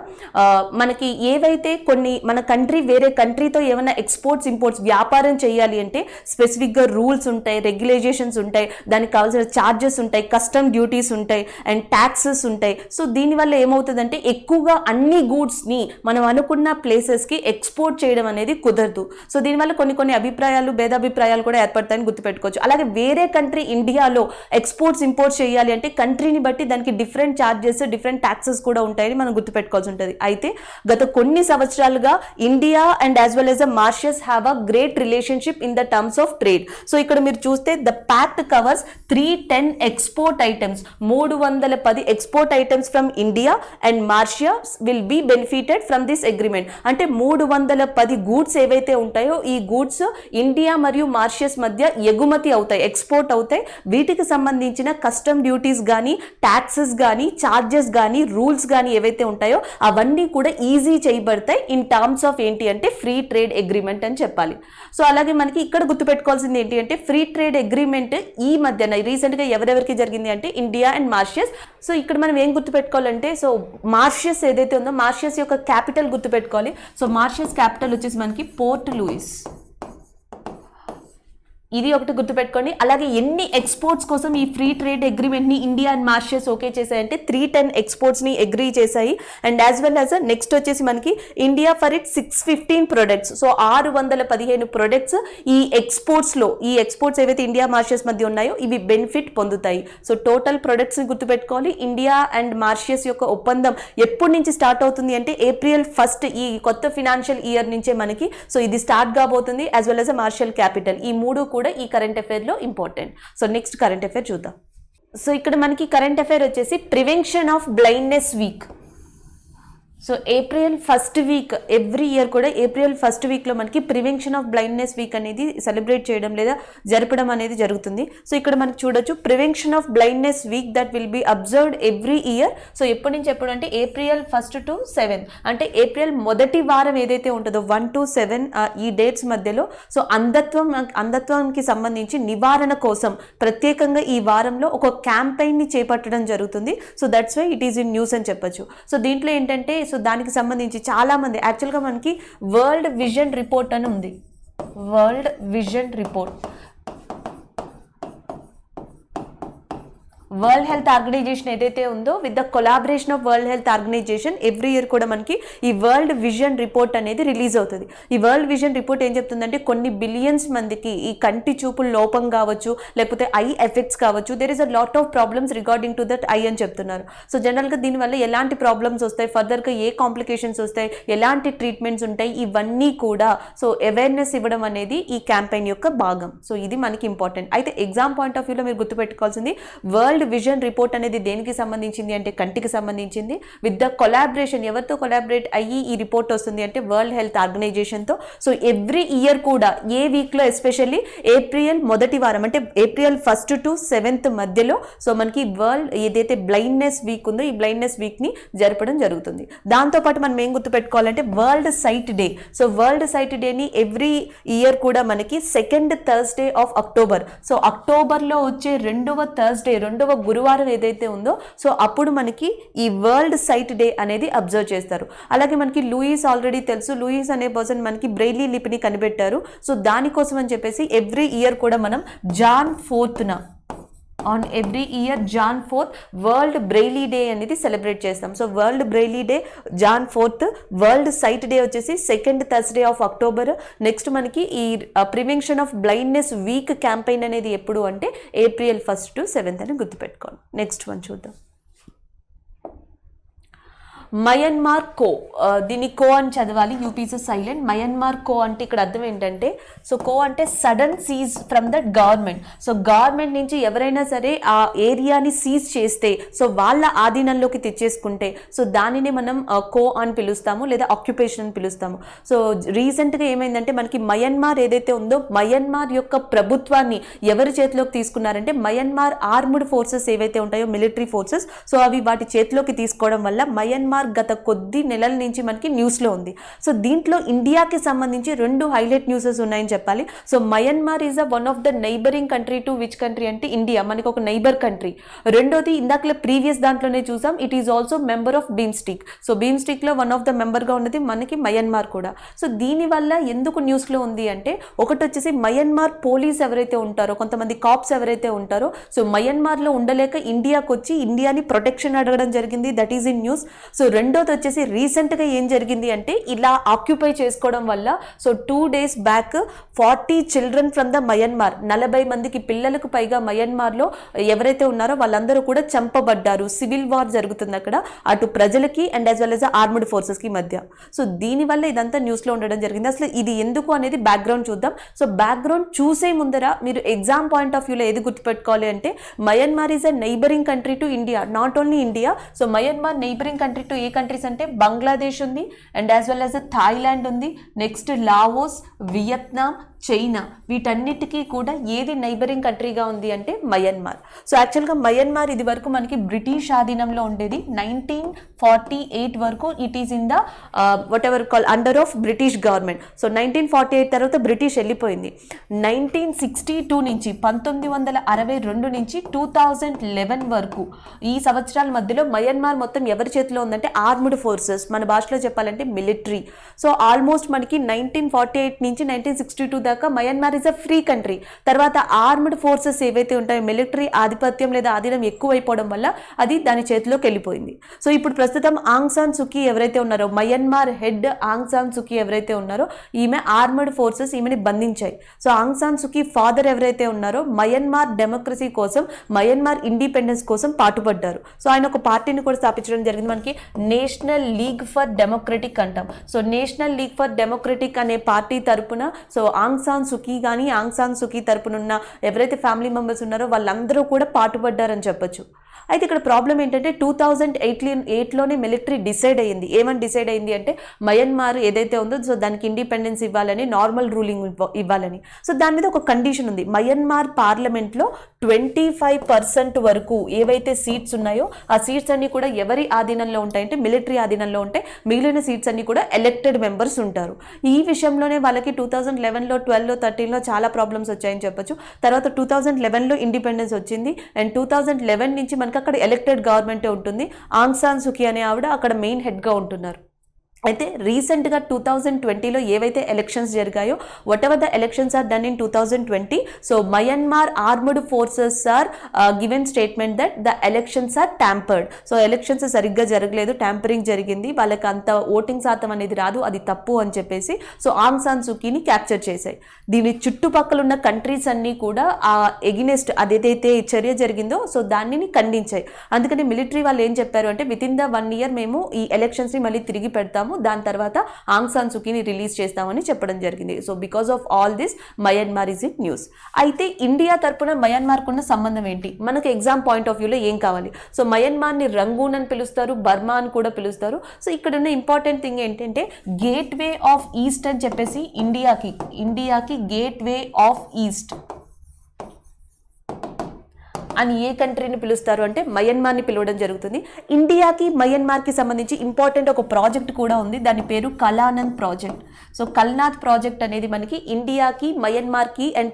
మనకి ఏవైతే కొన్ని మన కంట్రీ వేరే కంట్రీతో ఏమైనా ఎక్స్పోర్ట్స్ ఇంపోర్ట్స్ వ్యాపారం చేయాలి అంటే స్పెసిఫిక్గా రూల్స్ ఉంటాయి, రెగ్యులేషన్స్ ఉంటాయి, దానికి కావాల్సిన ఛార్జెస్ ఉంటాయి, కస్టమ్ డ్యూటీస్ ఉంటాయి, అండ్ ట్యాక్సెస్ ఉంటాయి. సో దీనివల్ల ఏమవుతుందంటే ఎక్కువగా అన్ని గూడ్స్ని మనం అనుకున్న ప్లేసెస్కి ఎక్స్పోర్ట్ చేయడం అనేది కుదరదు. సో దీనివల్ల కొన్ని అభిప్రాయాలు, భేదాభిప్రాయాలు కూడా ఏర్పడతాయని గుర్తుపెట్టుకోవచ్చు. అలాగే వేరే కంట్రీ ఇండియాలో ఎక్స్పోర్ట్స్ ఇంపోర్ట్స్ చేయాలి అంటే కంట్రీని బట్టి దానికి డిఫరెంట్ ఛార్జెస్, డిఫరెంట్ ట్యాక్సెస్ కూడా ఉంటాయని మనం గుర్తుపెట్టుకోవాల్సి ఉంటుంది. అయితే గత కొన్ని సంవత్సరాలుగా India and as well as Mauritius have a great relationship in the terms of trade. So ఇక్కడ మీరు చూస్తే the pact covers 310 export items, 310 export items from India and Mauritius will be benefited from this agreement. అంటే 310 goods ఏవైతే ఉంటాయో ఈ goods India మరియు Mauritius మధ్య ఎగుమతి అవుతాయి, ఎక్స్పోర్ట్ అవుతాయి. వీటికి సంబంధించిన కస్టమ్ డ్యూటీస్ కానీ, ట్యాక్సెస్ కానీ, ఛార్జెస్ కానీ, రూల్స్ కానీ ఏవైతే ఉంటాయో అవన్నీ కూడా ఈజీ చేయబడతాయి ఇన్ టర్మ్స్ ఆఫ్ ఏంటి అంటే ఫ్రీ ట్రేడ్ అగ్రిమెంట్ అని చెప్పాలి. సో అలాగే మనకి ఇక్కడ గుర్తుపెట్టుకోవాల్సింది ఏంటి అంటే ఫ్రీ ట్రేడ్ అగ్రిమెంట్ ఈ మధ్యన రీసెంట్గా ఎవరెవరికి జరిగింది అంటే ఇండియా అండ్ మారిషస్. సో ఇక్కడ మనం ఏం గుర్తుపెట్టుకోవాలంటే సో మారిషస్ ఏదైతే ఉందో మారిషస్ యొక్క క్యాపిటల్ గుర్తుపెట్టుకోవాలి. సో మారిషస్ క్యాపిటల్ వచ్చేసి మనకి పోర్ట్ లూయిస్. ఇది ఒకటి గుర్తుపెట్టుకోండి. అలాగే ఎన్ని ఎక్స్పోర్ట్స్ కోసం ఈ ఫ్రీ ట్రేడ్ అగ్రిమెంట్ని ఇండియా అండ్ మారిషస్ ఓకే చేశాయంటే 310 ఎక్స్పోర్ట్స్ని అగ్రీ చేశాయి. And as well as next వచ్చేసి మనకి India for it 615 products, so 615 products ఈ ఎక్స్పోర్ట్స్ ఏవైతే ఇండియా మారిషస్ మధ్య ఉన్నాయో ఇవి బెనిఫిట్ పొందుతాయి. సో టోటల్ ప్రొడక్ట్స్ని గుర్తుపెట్టుకోవాలి. ఇండియా అండ్ మారిషస్ యొక్క ఒప్పందం ఎప్పటి నుంచి స్టార్ట్ అవుతుంది అంటే April 1 ఈ కొత్త ఫినాన్షియల్ ఇయర్ నుంచే మనకి సో ఇది స్టార్ట్ కాబోతుంది. As well as marshal capital, ఈ మూడు కూడా ఈ కరెంట్ అఫైర్లో important. So next current affair చూద్దాం. సో ఇక్కడ మనకి కరెంట్ అఫైర్ వచ్చేసి prevention of blindness week. So April 1 week every year కూడా April 1 వీక్లో మనకి ప్రివెన్షన్ ఆఫ్ బ్లైండ్నెస్ వీక్ అనేది సెలబ్రేట్ చేయడం లేదా జరపడం అనేది జరుగుతుంది. సో ఇక్కడ మనకి చూడొచ్చు prevention of blindness week that will be observed every year. So ఎప్పటి నుంచి ఎప్పుడు అంటే April 1 to 7, అంటే ఏప్రిల్ మొదటి వారం ఏదైతే ఉంటుందో 1 to 7 ఈ డేట్స్ మధ్యలో సో అంధత్వానికి సంబంధించి నివారణ కోసం ప్రత్యేకంగా ఈ వారంలో ఒక క్యాంపెయిన్ని చేపట్టడం జరుగుతుంది. So that's why it is in news అని చెప్పొచ్చు. సో దీంట్లో ఏంటంటే సో దానికి సంబంధించి చాలామంది యాక్చువల్గా మనకి వరల్డ్ విజన్ రిపోర్ట్ అని ఉంది. World vision report world health organization ఏదైతే ఉందో with the collaboration of world health organization every year కూడా మనకి ఈ వరల్డ్ విజన్ రిపోర్ట్ అనేది రిలీజ్ అవుతుంది. ఈ వరల్డ్ విజన్ రిపోర్ట్ ఏం చెప్తుందంటే కొన్ని బిలియన్స్ మందికి ఈ కంటి చూపుల లోపం కావచ్చు, లేకపోతే ఐ ఎఫెక్ట్స్ కావచ్చు, there is a lot of problems regarding to that eye అని చెప్తున్నారు. సో జనరల్గా దీనివల్ల ఎలాంటి ప్రాబ్లమ్స్ వస్తాయి, ఫర్దర్గా ఏ కాంప్లికేషన్స్ వస్తాయి, ఎలాంటి ట్రీట్మెంట్స్ ఉంటాయి, ఇవన్నీ కూడా సో అవేర్నెస్ ఇవ్వడం అనేది ఈ క్యాంపెయిన్ యొక్క భాగం. సో ఇది మనకి ఇంపార్టెంట్. అయితే ఎగ్జామ్ పాయింట్ ఆఫ్ వ్యూలో మీరు గుర్తుపెట్టుకోవాల్సింది వరల్డ్ విజన్ రిపోర్ట్ అనేది దేనికి సంబంధించింది అంటే కంటికి సంబంధించింది. విత్ ద కొలాబరేషన్, ఎవరితో కొలాబరేట్ అయ్యి ఈ రిపోర్ట్ వస్తుంది అంటే వరల్డ్ హెల్త్ ఆర్గనైజేషన్తో. సో ఎవ్రీ ఇయర్ కూడా ఏ వీక్లో ఎస్పెషల్లీ ఏప్రిల్ మొదటి వారం అంటే April 1 to 7 మధ్యలో సో మనకి వరల్డ్ ఏదైతే బ్లైండ్నెస్ వీక్ ఉందో ఈ బ్లైండ్నెస్ వీక్ని జరపడం జరుగుతుంది. దాంతోపాటు మనం ఏం గుర్తుపెట్టుకోవాలంటే world sight day. So world sight డేని ఎవ్రీ ఇయర్ కూడా మనకి 2nd Thursday of October, so అక్టోబర్లో వచ్చే రెండవ గురువారం ఏదైతే ఉందో సో అప్పుడు మనకి ఈ వరల్డ్ సైట్ డే అనేది అబ్జర్వ్ చేస్తారు. అలాగే మనకి లూయిస్ ఆల్రెడీ తెలుసు, లూయిస్ అనే పర్సన్ మనకి బ్రెయిలీ లిపిని కనిపెట్టారు. సో దానికోసం అని చెప్పేసి ఎవ్రీ ఇయర్ కూడా మనం Jan 4th on every year Jan 4th world Braille day అనేది సెలబ్రేట్ చేస్తాం. So world Braille day Jan 4th, world sight day వచ్చేసి 2nd Thursday of October. Next మనకి ఈ prevention of blindness week campaign అనేది ఎప్పుడు అంటే April 1 to 7 అని గుర్తుపెట్టుకోండి. నెక్స్ట్ వన్ చూద్దాం. మయన్మార్ కో, దీన్ని కో అని చదవాలి, యూపీస్ సైలెంట్. మయన్మార్ కో అంటే ఇక్కడ అర్థం ఏంటంటే సో కో అంటే sudden seize from the government. So government నుంచి ఎవరైనా సరే ఆ ఏరియాని సీజ్ చేస్తే సో వాళ్ళ ఆధీనంలోకి తెచ్చేసుకుంటే సో దానిని మనం కో అని పిలుస్తాము లేదా ఆక్యుపేషన్ అని పిలుస్తాము. సో రీసెంట్గా ఏమైందంటే మనకి మయన్మార్ ఏదైతే ఉందో మయన్మార్ యొక్క ప్రభుత్వాన్ని ఎవరి చేతిలోకి తీసుకున్నారంటే మయన్మార్ ఆర్మ్డ్ ఫోర్సెస్ ఏవైతే ఉంటాయో మిలిటరీ ఫోర్సెస్, సో అవి వాటి చేతిలోకి తీసుకోవడం వల్ల మయన్మార్ గత కొద్ది నెలల నుంచి మనకి న్యూస్లో ఉంది. సో దీంట్లో ఇండియాకి సంబంధించి 2 హైలైట్ న్యూసెస్ ఉన్నాయని చెప్పాలి. So Myanmar is one of the neighbouring country to which country అంటే ఇండియా, మనకి ఒక నైబర్ కంట్రీ. రెండోది ఇందాకలో ప్రీవియస్ దాంట్లోనే చూసాం, it is also member of BIMSTEC. So బీమ్స్టిక్లో వన్ ఆఫ్ ద మెంబర్గా ఉన్నది మనకి మయన్మార్ కూడా. సో దీనివల్ల ఎందుకు న్యూస్లో ఉంది అంటే ఒకటి వచ్చేసి మయన్మార్ పోలీస్ ఎవరైతే ఉంటారో, కొంతమంది కాప్స్ ఎవరైతే ఉంటారో సో మయన్మార్లో ఉండలేక ఇండియాకి వచ్చి ఇండియాని ప్రొటెక్షన్ అడగడం జరిగింది, that is in news. So రెండోది వచ్చేసి రీసెంట్గా ఏం జరిగింది అంటే ఇలా ఆక్యుపై చేసుకోవడం వల్ల so 2 days back 40 children from the Myanmar, 40 మందికి పిల్లలకు పైగా మయన్మార్లో ఎవరైతే ఉన్నారో వాళ్ళందరూ కూడా చంపబడ్డారు. సివిల్ వార్ జరుగుతుంది అక్కడ, అటు ప్రజలకి and as well as armed ఫోర్సెస్కి మధ్య. సో దీనివల్ల ఇదంతా న్యూస్లో ఉండడం జరిగింది. అసలు ఇది ఎందుకు అనేది బ్యాక్గ్రౌండ్ చూద్దాం. సో బ్యాక్గ్రౌండ్ చూసే ముందర మీరు ఎగ్జామ్ పాయింట్ ఆఫ్ వ్యూలో ఏది గుర్తుపెట్టుకోవాలి అంటే Myanmar is a neighbouring country to India, not only India. So Myanmar neighbouring country to A countries అంటే బంగ్లాదేశ్ ఉంది and as well as Thailand ఉంది, నెక్స్ట్ లావోస్, వియత్నాం, చైనా, వీటన్నిటికీ కూడా ఏది నైబరింగ్ కంట్రీగా ఉంది అంటే మయన్మార్. సో యాక్చువల్గా మయన్మార్ ఇది వరకు మనకి బ్రిటిష్ ఆధీనంలో ఉండేది. 1948 వరకు it is in the what ever call under of British government. So 1948 తర్వాత బ్రిటిష్ వెళ్ళిపోయింది. 1962 నుంచి 1962 నుంచి 2011 వరకు ఈ సంవత్సరాల మధ్యలో మయన్మార్ మొత్తం ఎవరి చేతిలో ఉందంటే అంటే ఆర్మ్డ్ ఫోర్సెస్, మన భాషలో చెప్పాలంటే మిలిటరీ. సో ఆల్మోస్ట్ మనకి 1948 నుంచి 1962 దాకా Myanmar is a free country. తర్వాత ఆర్మ్డ్ ఫోర్సెస్ ఏవైతే ఉంటాయో మిలిటరీ ఆధిపత్యం లేదా ఆధీనం ఎక్కువైపోవడం వల్ల అది దాని చేతిలోకి వెళ్ళిపోయింది. సో ఇప్పుడు ప్రస్తుతం ఆంగ్ సాన్ సూకీ ఎవరైతే ఉన్నారో, Myanmar head Aung San Suu Kyi ఎవరైతే ఉన్నారో, ఈమె ఆర్మ్డ్ ఫోర్సెస్ ఈమెని బంధించాయి. So Aung San Suu Kyi father ఎవరైతే ఉన్నారో మయన్మార్ డెమోక్రసీ కోసం, మయన్మార్ ఇండిపెండెన్స్ కోసం పాటుపడ్డారు. సో ఆయన ఒక పార్టీని కూడా స్థాపించడం జరిగింది, మనకి నేషనల్ లీగ్ ఫర్ డెమోక్రటిక్ అంటాం. So national league for democratic అనే పార్టీ తరపున సో ఆంగ్ సాన్ సూకీ కానీ ఆంగ్ సాన్ సూకీ తరపున ఉన్న ఎవరైతే ఫ్యామిలీ మెంబర్స్ ఉన్నారో వాళ్ళందరూ కూడా పాటుపడ్డారని చెప్పొచ్చు. అయితే ఇక్కడ ప్రాబ్లం ఏంటంటే 2008లోనే మిలిటరీ డిసైడ్ అయ్యింది. ఏమని డిసైడ్ అయింది అంటే మయన్మార్ ఏదైతే ఉందో సో దానికి ఇండిపెండెన్స్ ఇవ్వాలని, నార్మల్ రూలింగ్ ఇవ్వాలని. సో దాని మీద ఒక కండిషన్ ఉంది. మయన్మార్ పార్లమెంట్లో 25% వరకు ఏవైతే సీట్స్ ఉన్నాయో ఆ సీట్స్ అన్ని కూడా ఎవరి ఆధీనంలో ఉంటాయంటే మిలిటరీ ఆధీనంలో ఉంటాయి. మిగిలిన సీట్స్ అన్ని కూడా ఎలక్టెడ్ మెంబర్స్ ఉంటారు. ఈ విషయంలోనే వాళ్ళకి 2011లో 12లో 13లో చాలా ప్రాబ్లమ్స్ వచ్చాయని చెప్పొచ్చు. తర్వాత 2011లో ఇండిపెండెన్స్ వచ్చింది. అండ్ 2011 నుంచి మనకి అక్కడ ఎలక్టెడ్ గవర్నమెంటే ఉంటుంది. ఆంగ్ సాన్ సూకీ అనే ఆవిడ అక్కడ మెయిన్ హెడ్గా ఉంటున్నారు. అయితే రీసెంట్గా 2020లో ఏవైతే ఎలక్షన్స్ జరిగాయో, whatever the elections are done in 2020, so Myanmar armed forces are given statement that the elections are tampered. So elections సరిగ్గా జరగలేదు, ట్యాంపరింగ్ జరిగింది, వాళ్ళకి అంత ఓటింగ్ శాతం అనేది రాదు, అది తప్పు అని చెప్పేసి సో ఆంగ్ సాన్ సూకీని క్యాప్చర్ చేశాయి. దీని చుట్టుపక్కల ఉన్న కంట్రీస్ అన్నీ కూడా ఆ ఎగినెస్ట్ అదేదైతే చర్య జరిగిందో సో దానిని ఖండించాయి. అందుకని మిలిటరీ వాళ్ళు ఏం చెప్పారు అంటే వితిన్ ద 1 year మేము ఈ ఎలక్షన్స్ని మళ్ళీ తిరిగి పెడతాము, దాని తర్వాత ఆంగ్ సాన్ సూకీని రిలీజ్ చేస్తామని చెప్పడం జరిగింది. So because of all this Myanmar is in news. అయితే ఇండియా తరపున మయన్మార్కు ఉన్న సంబంధం ఏంటి, మనకు ఎగ్జామ్ పాయింట్ ఆఫ్ వ్యూలో ఏం కావాలి? సో మయన్మార్ని రంగూన్ అని పిలుస్తారు, బర్మా అని కూడా పిలుస్తారు. సో ఇక్కడ ఉన్న ఇంపార్టెంట్ థింగ్ ఏంటంటే గేట్ వే ఆఫ్ ఈస్ట్ అని చెప్పేసి ఇండియాకి గేట్ వే ఆఫ్ ఈస్ట్ అని ఏ కంట్రీని పిలుస్తారు అంటే మయన్మార్ని పిలవడం జరుగుతుంది. ఇండియాకి మయన్మార్కి సంబంధించి ఇంపార్టెంట్ ఒక ప్రాజెక్ట్ కూడా ఉంది, దాని పేరు కలానంద్ ప్రాజెక్ట్. సో కల్నాథ్ ప్రాజెక్ట్ అనేది మనకి ఇండియాకి, మయన్మార్కి అండ్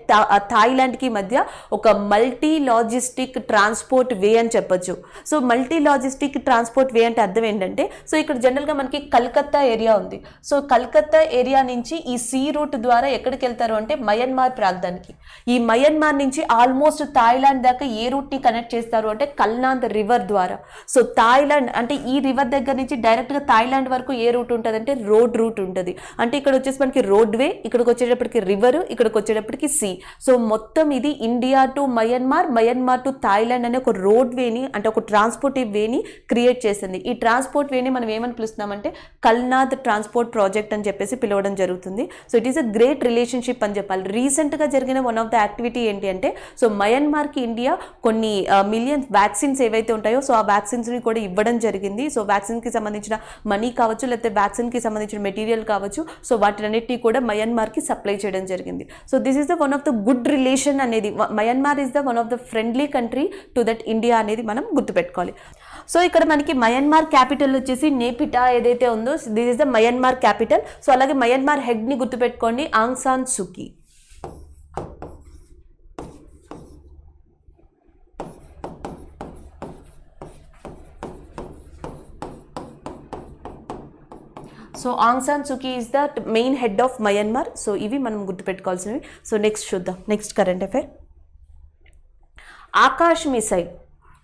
థాయిలాండ్కి మధ్య ఒక మల్టీ లాజిస్టిక్ ట్రాన్స్పోర్ట్ వే అని చెప్పొచ్చు. సో మల్టీ లాజిస్టిక్ ట్రాన్స్పోర్ట్ వే అంటే అర్థం ఏంటంటే, సో ఇక్కడ జనరల్గా మనకి కల్కత్తా ఏరియా ఉంది. సో కల్కత్తా ఏరియా నుంచి ఈ సీ రూట్ ద్వారా ఎక్కడికి వెళ్తారు అంటే మయన్మార్ ప్రాంతానికి. ఈ మయన్మార్ నుంచి ఆల్మోస్ట్ థాయిలాండ్ దాకా ఏ రూట్ని కనెక్ట్ చేస్తారు అంటే కల్నాంద్ రివర్ ద్వారా. సో థాయిలాండ్ అంటే ఈ రివర్ దగ్గర నుంచి డైరెక్ట్గా థాయిలాండ్ వరకు ఏ రూట్ ఉంటుంది అంటే రోడ్ రూట్ ఉంటుంది. అంటే ఇక్కడ వచ్చేసి మనకి రోడ్ వే, ఇక్కడికి వచ్చేటప్పటికి రివర్, ఇక్కడికి వచ్చేటప్పటికి సీ. సో మొత్తం ఇది India to Myanmar, Myanmar to Thailand అనే ఒక రోడ్ వేని అంటే ఒక ట్రాన్స్పోర్టివ్ వేని క్రియేట్ చేసింది. ఈ ట్రాన్స్పోర్ట్ వేని మనం ఏమని పిలుస్తున్నామంటే కల్నాథ్ ట్రాన్స్పోర్ట్ ప్రాజెక్ట్ అని చెప్పేసి పిలవడం జరుగుతుంది. So it is a great relationship అని చెప్పాలి. రీసెంట్గా జరిగిన వన్ ఆఫ్ ద యాక్టివిటీ ఏంటి అంటే సో మయన్మార్కి ఇండియా కొన్ని మిలియన్స్ వ్యాక్సిన్స్ ఏవైతే ఉంటాయో సో ఆ వ్యాక్సిన్స్ని కూడా ఇవ్వడం జరిగింది. సో వ్యాక్సిన్కి సంబంధించిన మనీ కావచ్చు, లేకపోతే వ్యాక్సిన్కి సంబంధించిన మెటీరియల్ కావచ్చు, సో వాటినన్నిటినీ కూడా మయన్మార్కి సప్లై చేయడం జరిగింది. So this is the one of the good relation అనేది. Myanmar is the one of the friendly country to that India అనేది మనం గుర్తుపెట్టుకోవాలి. సో ఇక్కడ మనకి మయన్మార్ క్యాపిటల్ వచ్చేసి నేపిటా ఏదైతే ఉందో this is the Myanmar capital. So అలాగే మయన్మార్ హెడ్ని గుర్తుపెట్టుకోండి, Aung San Suu Kyi. So Aung San Suu Kyi is the main head of Myanmar. So ఇవి మనం గుర్తుపెట్టుకోవాల్సినవి. సో నెక్స్ట్ చూద్దాం, next current affair. Akash missile.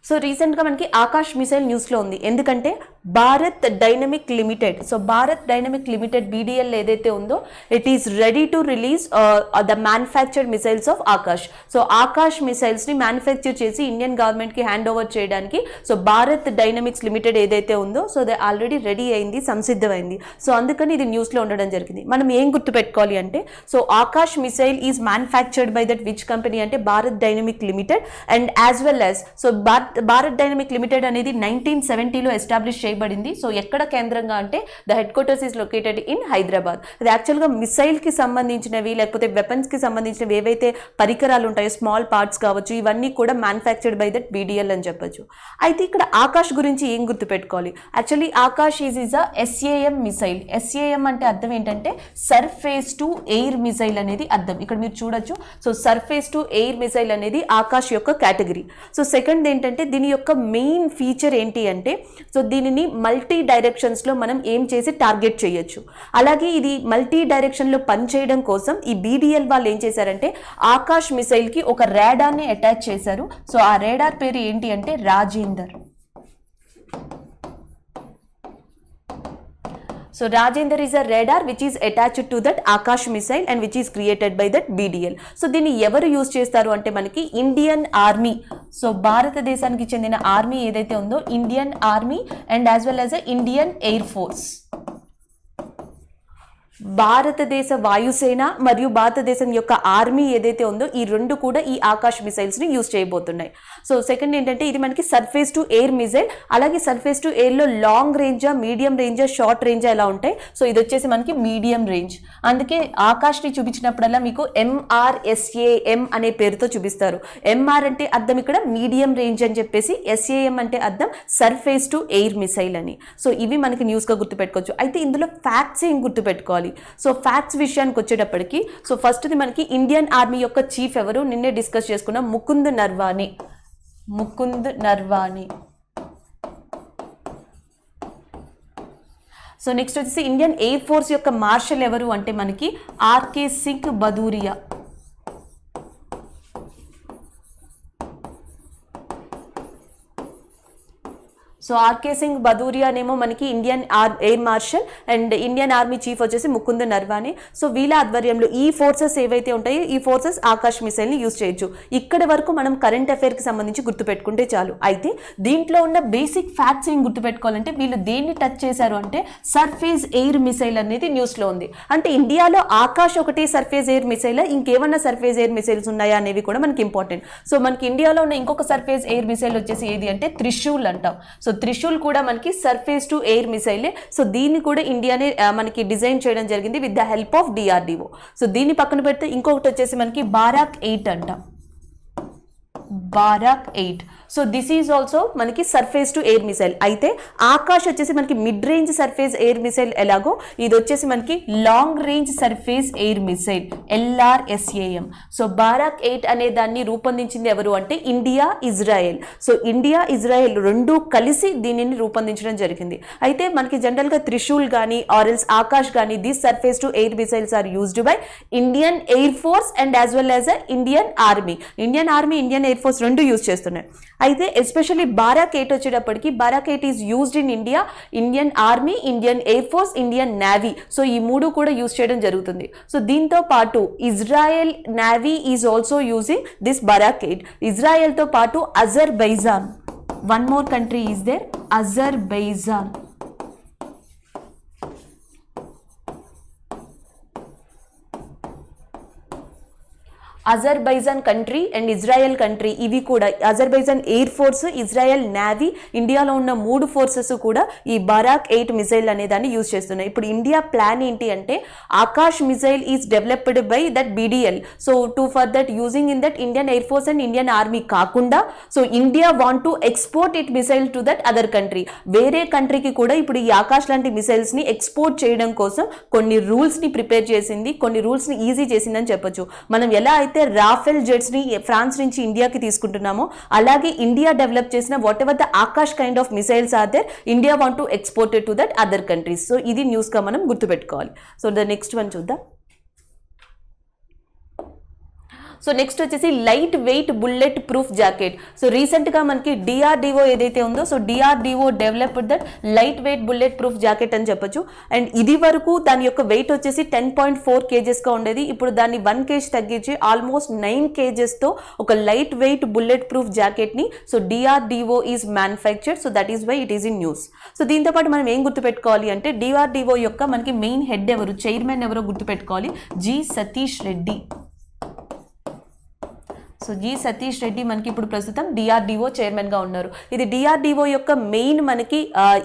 So రీసెంట్గా మనకి ఆకాష్ మిసైల్ న్యూస్లో ఉంది, ఎందుకంటే Bharat dynamic limited. So Bharat dynamic limited BDL ఏదైతే ఉందో it is ready to release the manufactured missiles of Akash. So Akash మిసైల్స్ని manufacture చేసి ఇండియన్ గవర్నమెంట్కి హ్యాండ్ ఓవర్ చేయడానికి సో భారత్ డైనమిక్స్ లిమిటెడ్ ఏదైతే ఉందో సో దే ఆల్రెడీ రెడీ అయింది, సంసిద్ధమైంది. సో అందుకని ఇది న్యూస్లో ఉండడం జరిగింది. మనం ఏం గుర్తుపెట్టుకోవాలి అంటే so Akash missile is manufactured by that which company అంటే Bharat dynamic limited and as well as so Bharat dynamic limited అనేది 1970లో ఎస్టాబ్లిష్ చేయబడింది. సో ఎక్కడ కేంద్రంగా అంటే the headquarters is located in Hyderabad. ఇది యాక్చువల్గా మిసైల్కి సంబంధించినవి లేకపోతే వెపన్స్కి సంబంధించినవి ఏవైతే పరికరాలు ఉంటాయో స్మాల్ పార్ట్స్ కావచ్చు ఇవన్నీ కూడా మ్యానుఫ్యాక్చర్డ్ బై దట్ BDL అని చెప్పొచ్చు. అయితే ఇక్కడ ఆకాష్ గురించి ఏం గుర్తుపెట్టుకోవాలి, actually Akash is a SAM missile. SAM అంటే అర్థం ఏంటంటే సర్ఫేస్ టు ఎయిర్ మిసైల్ అనేది అర్థం. ఇక్కడ మీరు చూడొచ్చు. So surface to air missile అనేది ఆకాష్ యొక్క కేటగిరీ. సో సెకండ్ ఏంటంటే దీని యొక్క మెయిన్ ఫీచర్ ఏంటి అంటే సో దీనిని మల్టీ డైరెక్షన్స్లో మనం ఏం చేసి టార్గెట్ చేయొచ్చు. అలాగే ఇది మల్టీ డైరెక్షన్లో పనిచేయడం కోసం ఈ BDL వాళ్ళు ఏం చేశారంటే ఆకాష్ మిసైల్కి ఒక రాడార్ని అటాచ్ చేశారు. సో ఆ రాడార్ పేరు ఏంటి అంటే Rajender. So Rajendar is a radar which is attached to that Akash missile and which is created by that BDL. So దీన్ని ఎవరు యూజ్ చేస్తారు అంటే మనకి ఇండియన్ ఆర్మీ. సో భారతదేశానికి చెందిన ఆర్మీ ఏదైతే ఉందో Indian army and as well as Indian air force. భారతదేశ వాయుసేన మరియు భారతదేశం యొక్క ఆర్మీ ఏదైతే ఉందో ఈ రెండు కూడా ఈ ఆకాష్ మిసైల్స్ని యూజ్ చేయబోతున్నాయి. సో సెకండ్ ఏంటంటే ఇది మనకి సర్ఫేస్ టు ఎయిర్ మిసైల్. అలాగే సర్ఫేస్ టు ఎయిర్లో లాంగ్ రేంజా, మీడియం రేంజా, షార్ట్ రేంజా ఎలా ఉంటాయి. సో ఇది వచ్చేసి మనకి మీడియం రేంజ్. అందుకే ఆకాష్ని చూపించినప్పుడల్లా మీకు MRSAM అనే పేరుతో చూపిస్తారు. MR అంటే అర్థం ఇక్కడ మీడియం రేంజ్ అని చెప్పేసి, SAM అంటే అర్థం సర్ఫేస్ టు ఎయిర్ మిసైల్ అని. సో ఇవి మనకి న్యూస్గా గుర్తుపెట్టుకోవచ్చు. అయితే ఇందులో ఫ్యాక్ట్స్ ఏం గుర్తుపెట్టుకోవాలి. సో ఫ్యాక్ట్స్ విషయానికి వచ్చేటప్పటికి సో ఫస్ట్ది మనకి ఇండియన్ ఆర్మీ యొక్క చీఫ్ ఎవరు నిన్నే డిస్కస్ చేసుకున్నాం, ముకుంద్ నర్వానే. సో నెక్స్ట్ వచ్చేసి ఇండియన్ ఎయిర్ ఫోర్స్ యొక్క మార్షల్ ఎవరు అంటే మనకి RK Singh Bhadauria. So RK Singh Bhadauria నేమో మనకి Indian air marshal and Indian army chief వచ్చేసి ముకుంద్ నర్వానే. సో వీళ్ళ ఆధ్వర్యంలో ఈ ఫోర్సెస్ ఏవైతే ఉంటాయో ఈ ఫోర్సెస్ ఆకాష్ మిసైల్ని యూజ్ చేయొచ్చు. ఇక్కడి వరకు మనం కరెంట్ అఫైర్కి సంబంధించి గుర్తుపెట్టుకుంటే చాలు. అయితే దీంట్లో ఉన్న బేసిక్ ఫ్యాక్ట్స్ ఏం గుర్తుపెట్టుకోవాలంటే వీళ్ళు దేన్ని టచ్ చేశారు అంటే సర్ఫేస్ ఎయిర్ మిసైల్ అనేది న్యూస్లో ఉంది. అంటే ఇండియాలో ఆకాష్ ఒకటి సర్ఫేస్ ఎయిర్ మిసైల్, ఇంకేమన్నా సర్ఫేస్ ఎయిర్ మిసైల్స్ ఉన్నాయా అనేవి కూడా మనకి ఇంపార్టెంట్. సో మనకి ఇండియాలో ఉన్న ఇంకొక సర్ఫేస్ ఎయిర్ మిసైల్ వచ్చేసి ఏది అంటే త్రిశూల్ అంటాం. సో త్రిశూల్ కూడా మనకి సర్ఫేస్ టు ఎయిర్ మిసైలే. సో దీన్ని కూడా ఇండియానే మనకి డిజైన్ చేయడం జరిగింది with the help of DRDO. So దీన్ని పక్కన పెడితే ఇంకొకటి వచ్చేసి మనకి బారాక్ 8 అంటాం. Barak 8. So this is also మనకి సర్ఫేస్ టు ఎయిర్ మిసైల్. అయితే ఆకాష్ వచ్చేసి మనకి mid range surface air missile ఎలాగో ఇది వచ్చేసి మనకి long range surface air missile LRSAM. So Barak 8 అనే దాన్ని రూపొందించింది ఎవరు అంటే India, Israel. So India, Israel రెండు కలిసి దీనిని రూపొందించడం జరిగింది. అయితే మనకి జనరల్గా త్రిశూల్ కానీ ఆర్ఎల్స్ ఆకాష్ కానీ these surface to air missiles are used by Indian air force and as well as Indian army. Indian army, Indian air force రెండు యూజ్ చేస్తున్నాయి. అయితే ఎస్పెషల్లీ బారాక్ 8 వచ్చేటప్పటికి Barak 8 is used in India, Indian army, Indian air force, Indian navy. So ఈ మూడు కూడా use చేయడం జరుగుతుంది. So దీంతో పాటు Israel navy is also using this Barak 8. ఇజ్రాయెల్తో పాటు Azerbaijan, one more country is there, Azerbaijan. Azerbaijan country and Israel country ఇవి కూడా Azerbaijan air force, Israel navy, ఇండియాలో ఉన్న 3 ఫోర్సెస్ కూడా ఈ బారాక్ 8 మిసైల్ అనే దాన్ని యూజ్ చేస్తున్నాయి. ఇప్పుడు ఇండియా ప్లాన్ ఏంటి అంటే Akash missile is developed by that BDL. So for that using in that Indian air force and Indian army కాకుండా so India want to export it missile to that other country. వేరే కంట్రీకి కూడా ఇప్పుడు ఈ ఆకాష్ లాంటి మిసైల్స్ని export చేయడం కోసం కొన్ని రూల్స్ని ప్రిపేర్ చేసింది, కొన్ని రూల్స్ని ఈజీ చేసిందని చెప్పొచ్చు. మనం ఎలా అయితే రాఫెల్ జెట్స్ ని ఫ్రాన్స్ నుంచి ఇండియాకి తీసుకుంటున్నామో అలాగే ఇండియా డెవలప్ చేసిన whatever the Akash kind of missiles are there, India want to export to that other countries. So ఇది న్యూస్ గా మనం గుర్తుపెట్టుకోవాలి. సో ద నెక్స్ట్ వన్ చూద్దాం. సో నెక్స్ట్ వచ్చేసి light weight bullet proof jacket. So రీసెంట్గా మనకి DRDO ఏదైతే ఉందో so DRDO developed that light weight bullet proof jacket అని చెప్పొచ్చు. అండ్ ఇది వరకు దాని యొక్క వెయిట్ వచ్చేసి 10.4 kgsగా ఉండేది. ఇప్పుడు దాన్ని 1 kg తగ్గించి ఆల్మోస్ట్ 9 kgsతో ఒక లైట్ వెయిట్ బుల్లెట్ ప్రూఫ్ జాకెట్ని so DRDO is manufactured. So that is why it is in news. So దీంతో పాటు మనం ఏం గుర్తుపెట్టుకోవాలి అంటే DRDO యొక్క మనకి మెయిన్ హెడ్ ఎవరు, చైర్మన్ ఎవరో గుర్తుపెట్టుకోవాలి, G. Satish Reddy. So G. Satish Reddy మనకి ఇప్పుడు ప్రస్తుతం DRDO చైర్మన్గా ఉన్నారు. ఇది DRDO యొక్క మెయిన్ మనకి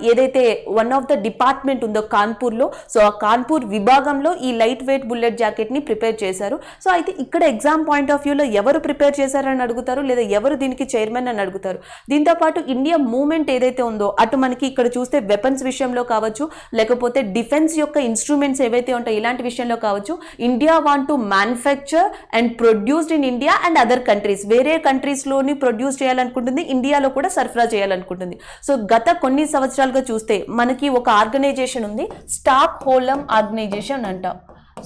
ఏదైతే వన్ ఆఫ్ ద డిపార్ట్మెంట్ ఉందో కాన్పూర్లో, సో ఆ కాన్పూర్ విభాగంలో ఈ లైట్ వెయిట్ బుల్లెట్ జాకెట్ని ప్రిపేర్ చేశారు. సో అయితే ఇక్కడ ఎగ్జామ్ పాయింట్ ఆఫ్ వ్యూలో ఎవరు ప్రిపేర్ చేశారని అడుగుతారు, లేదా ఎవరు దీనికి చైర్మన్ అని అడుగుతారు. దీంతోపాటు ఇండియా మూవ్మెంట్ ఏదైతే ఉందో అటు మనకి ఇక్కడ చూస్తే వెపన్స్ విషయంలో కావచ్చు, లేకపోతే డిఫెన్స్ యొక్క ఇన్స్ట్రుమెంట్స్ ఏవైతే ఉంటాయో ఇలాంటి విషయంలో కావచ్చు, India want to manufacture and produced in India and other countries, వేరే కంట్రీస్లోని ప్రొడ్యూస్ చేయాలనుకుంటుంది, ఇండియాలో కూడా సరఫరా చేయాలనుకుంటుంది. సో గత కొన్ని సంవత్సరాలుగా చూస్తే మనకి ఒక ఆర్గనైజేషన్ ఉంది, స్టాక్ హోల్మ్ ఆర్గనైజేషన్ అంటాం.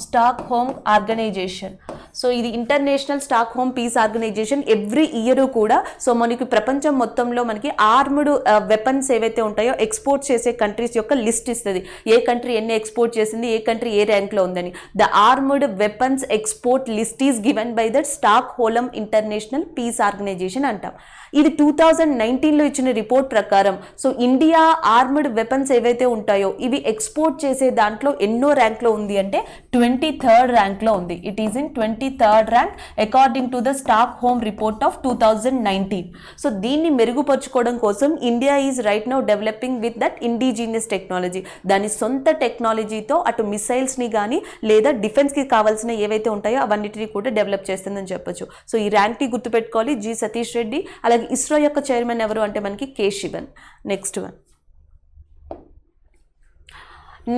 Stockholm organization. సో ఇది international Stockholm peace organization. Every year కూడా సో మనకి ప్రపంచం మొత్తంలో మనకి ఆర్మ్డ్ వెపన్స్ ఏవైతే ఉంటాయో ఎక్స్పోర్ట్ చేసే కంట్రీస్ యొక్క లిస్ట్ ఇస్తుంది. ఏ కంట్రీ ఎన్ని ఎక్స్పోర్ట్ చేసింది, ఏ కంట్రీ ఏ ర్యాంక్లో ఉందని. The armed weapons export list is given by the Stockholm international peace organisation అంటాం. ఇది 2019లో ఇచ్చిన రిపోర్ట్ ప్రకారం సో ఇండియా ఆర్మ్డ్ వెపన్స్ ఏవైతే ఉంటాయో ఇవి ఎక్స్పోర్ట్ చేసే దాంట్లో ఎన్నో ర్యాంక్లో ఉంది అంటే 23rd ర్యాంక్లో ఉంది. It is in 23rd rank according to the stock home report of 2019. So దీన్ని మెరుగుపరుచుకోవడం కోసం India is right now developing with that indigenous technology. దాని సొంత టెక్నాలజీతో అటు మిసైల్స్ని కానీ లేదా డిఫెన్స్కి కావాల్సిన ఏవైతే ఉంటాయో అవన్నిటిని కూడా డెవలప్ చేస్తుందని చెప్పొచ్చు. సో ఈ ర్యాంక్ని గుర్తుపెట్టుకోవాలి. జి సతీష్ రెడ్డి. అలాగే ఇస్రో యొక్క చైర్మన్ ఎవరు అంటే మనకి కే Sivan. Next one,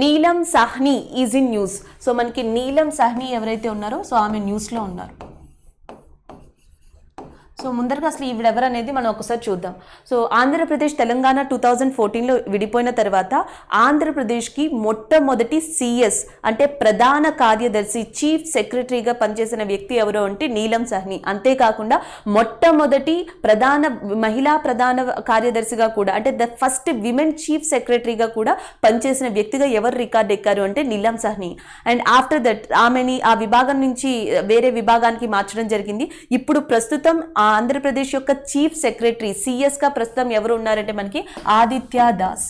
Neelam Sahni is in news. So మనకి నీలం సాహ్ని ఎవరైతే ఉన్నారో సో ఆమె న్యూస్లో ఉన్నారు. సో ముందరగా అసలు ఈవిడెవరు అనేది మనం ఒకసారి చూద్దాం. సో ఆంధ్రప్రదేశ్ తెలంగాణ 2014లో విడిపోయిన తర్వాత ఆంధ్రప్రదేశ్కి మొట్టమొదటి సిఎస్ అంటే ప్రధాన కార్యదర్శి, చీఫ్ సెక్రటరీగా పనిచేసిన వ్యక్తి ఎవరో అంటే నీలం సాహ్ని. అంతేకాకుండా మొట్టమొదటి మహిళా ప్రధాన కార్యదర్శిగా కూడా అంటే ద ఫస్ట్ విమెన్ చీఫ్ సెక్రటరీగా కూడా పనిచేసిన వ్యక్తిగా ఎవరు రికార్డ్ ఎక్కారు అంటే Neelam Sawhney. And after that ఆమెని ఆ విభాగం నుంచి వేరే విభాగానికి మార్చడం జరిగింది. ఇప్పుడు ప్రస్తుతం ఆంధ్రప్రదేశ్ యొక్క చీఫ్ సెక్రటరీ సిఎస్గా ప్రస్తుతం ఎవరు ఉన్నారంటే మనకి ఆదిత్య దాస్.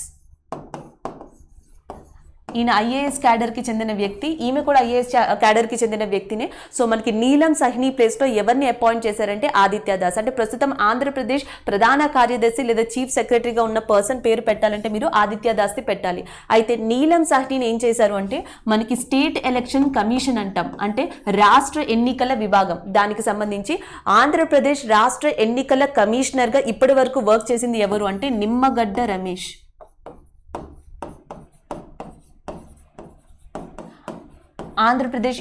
ఈయన ఐఏఎస్ క్యాడర్కి చెందిన వ్యక్తి, ఈమె కూడా ఐఏఎస్ క్యాడర్కి చెందిన వ్యక్తినే. సో మనకి నీలం సాహ్ని ప్లేస్లో ఎవరిని అపాయింట్ చేశారంటే ఆదిత్య దాస్. అంటే ప్రస్తుతం ఆంధ్రప్రదేశ్ ప్రధాన కార్యదర్శి లేదా చీఫ్ సెక్రటరీగా ఉన్న పర్సన్ పేరు పెట్టాలంటే మీరు ఆదిత్య దాస్ని పెట్టాలి. అయితే నీలం సాహ్నిని ఏం చేశారు అంటే మనకి స్టేట్ ఎలక్షన్ కమిషన్ అంటాం, అంటే రాష్ట్ర ఎన్నికల విభాగం, దానికి సంబంధించి ఆంధ్రప్రదేశ్ రాష్ట్ర ఎన్నికల కమిషనర్గా ఇప్పటి వరకు వర్క్ చేసింది ఎవరు అంటే నిమ్మగడ్డ రమేష్. ఆంధ్రప్రదేశ్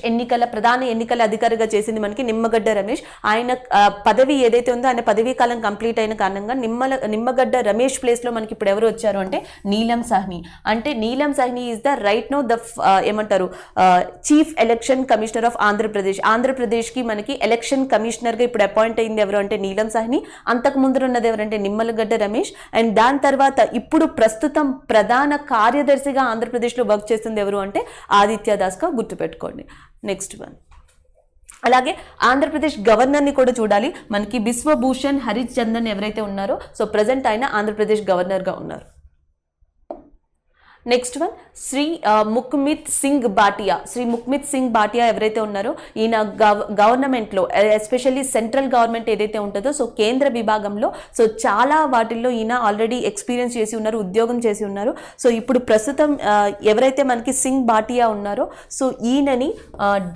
ప్రధాన ఎన్నికల అధికారిగా చేసింది మనకి నిమ్మగడ్డ రమేష్. ఆయన పదవి ఏదైతే ఉందో ఆయన పదవీ కాలం కంప్లీట్ అయిన కారణంగా నిమ్మగడ్డ రమేష్ ప్లేస్లో మనకి ఇప్పుడు ఎవరు వచ్చారు అంటే నీలం సాహ్ని. అంటే Neelam Sahni is the right no the ఏమంటారు chief election commissioner of Andhra Pradesh. ఆంధ్రప్రదేశ్కి మనకి ఎలక్షన్ కమిషనర్గా ఇప్పుడు అపాయింట్ అయింది ఎవరు అంటే నీలం సాహ్ని. అంతకు ముందు ఉన్నది ఎవరంటే నిమ్మగడ్డ రమేష్. అండ్ దాని తర్వాత ఇప్పుడు ప్రస్తుతం ప్రధాన కార్యదర్శిగా ఆంధ్రప్రదేశ్లో వర్క్ చేస్తుంది ఎవరు అంటే ఆదిత్య దాస్గా గుర్తుపెట్టుకోండి. నెక్స్ట్ వన్, అలాగే ఆంధ్రప్రదేశ్ గవర్నర్ని కూడా చూడాలి. మనకి బిశ్వభూషణ్ హరిచందన్ ఎవరైతే ఉన్నారో సో ప్రజెంట్ ఆయన ఆంధ్రప్రదేశ్ గవర్నర్గా ఉన్నారు. Next one, Shri Mukhmit Singh Bhatia. శ్రీ ముఖ్మిత్ సింగ్ భాటియా ఎవరైతే ఉన్నారో ఈయన గవర్నమెంట్లో ఎస్పెషల్లీ సెంట్రల్ గవర్నమెంట్ ఏదైతే ఉంటుందో సో కేంద్ర విభాగంలో సో చాలా వాటిల్లో ఈయన ఆల్రెడీ ఎక్స్పీరియన్స్ చేసి ఉన్నారు, ఉద్యోగం చేసి ఉన్నారు. సో ఇప్పుడు ప్రస్తుతం ఎవరైతే మనకి సింగ్ భాటియా ఉన్నారో సో ఈయనని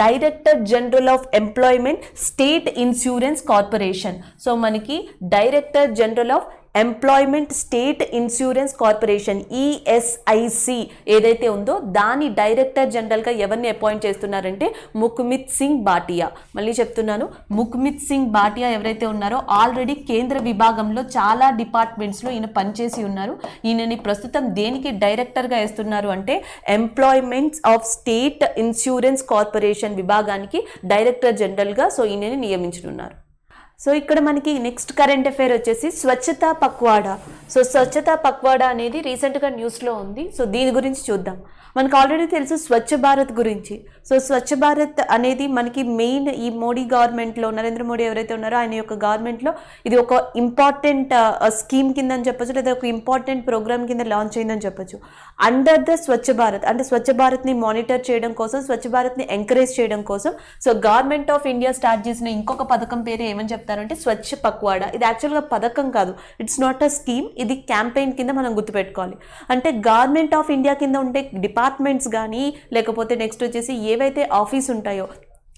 director general of employment state insurance corporation. So మనకి director general of employment state insurance corporation ESIC ఏదైతే ఉందో దాని డైరెక్టర్ జనరల్గా ఎవరిని అపాయింట్ చేస్తున్నారంటే ముఖ్మిత్ సింగ్ భాటియా. మళ్ళీ చెప్తున్నాను, ముఖ్మిత్ సింగ్ భాటియా ఎవరైతే ఉన్నారో ఆల్రెడీ కేంద్ర విభాగంలో చాలా డిపార్ట్మెంట్స్లో ఈయన పనిచేసి ఉన్నారు. ఈయనని ప్రస్తుతం దేనికి డైరెక్టర్గా వేస్తున్నారు అంటే employments of state insurance corporation విభాగానికి డైరెక్టర్ జనరల్గా సో ఈయనని నియమించనున్నారు. సో ఇక్కడ మనకి నెక్స్ట్ కరెంట్ అఫైర్ వచ్చేసి స్వచ్ఛతా పక్వాడా. సో స్వచ్ఛతా పక్వాడా అనేది రీసెంట్గా న్యూస్లో ఉంది. సో దీని గురించి చూద్దాం. మనకు ఆల్రెడీ తెలుసు స్వచ్ఛ భారత్ గురించి. సో స్వచ్ఛ భారత్ అనేది మనకి మెయిన్ ఈ మోడీ గవర్నమెంట్లో నరేంద్ర మోడీ ఎవరైతే ఉన్నారో ఆయన యొక్క గవర్నమెంట్లో ఇది ఒక ఇంపార్టెంట్ స్కీమ్ కింద అని చెప్పొచ్చు, లేదా ఒక ఇంపార్టెంట్ ప్రోగ్రామ్ కింద లాంచ్ అయిందని చెప్పొచ్చు. అండర్ ద స్వచ్ఛ భారత్ అంటే స్వచ్ఛ భారత్ని మానిటర్ చేయడం కోసం, స్వచ్ఛ భారత్ని ఎంకరేజ్ చేయడం కోసం so government of India start చేసిన ఇంకొక పథకం పేరు ఏమని చెప్తారంటే స్వచ్ఛ పక్వాడా. ఇది యాక్చువల్గా పథకం కాదు, ఇట్స్ నాట్ అ స్కీమ్, ఇది క్యాంపెయిన్ కింద మనం గుర్తుపెట్టుకోవాలి. అంటే గవర్నమెంట్ ఆఫ్ ఇండియా కింద ఉండే డిపార్ట్మెంట్స్ కానీ లేకపోతే నెక్స్ట్ వచ్చేసి ఏవైతే ఆఫీస్ ఉంటాయో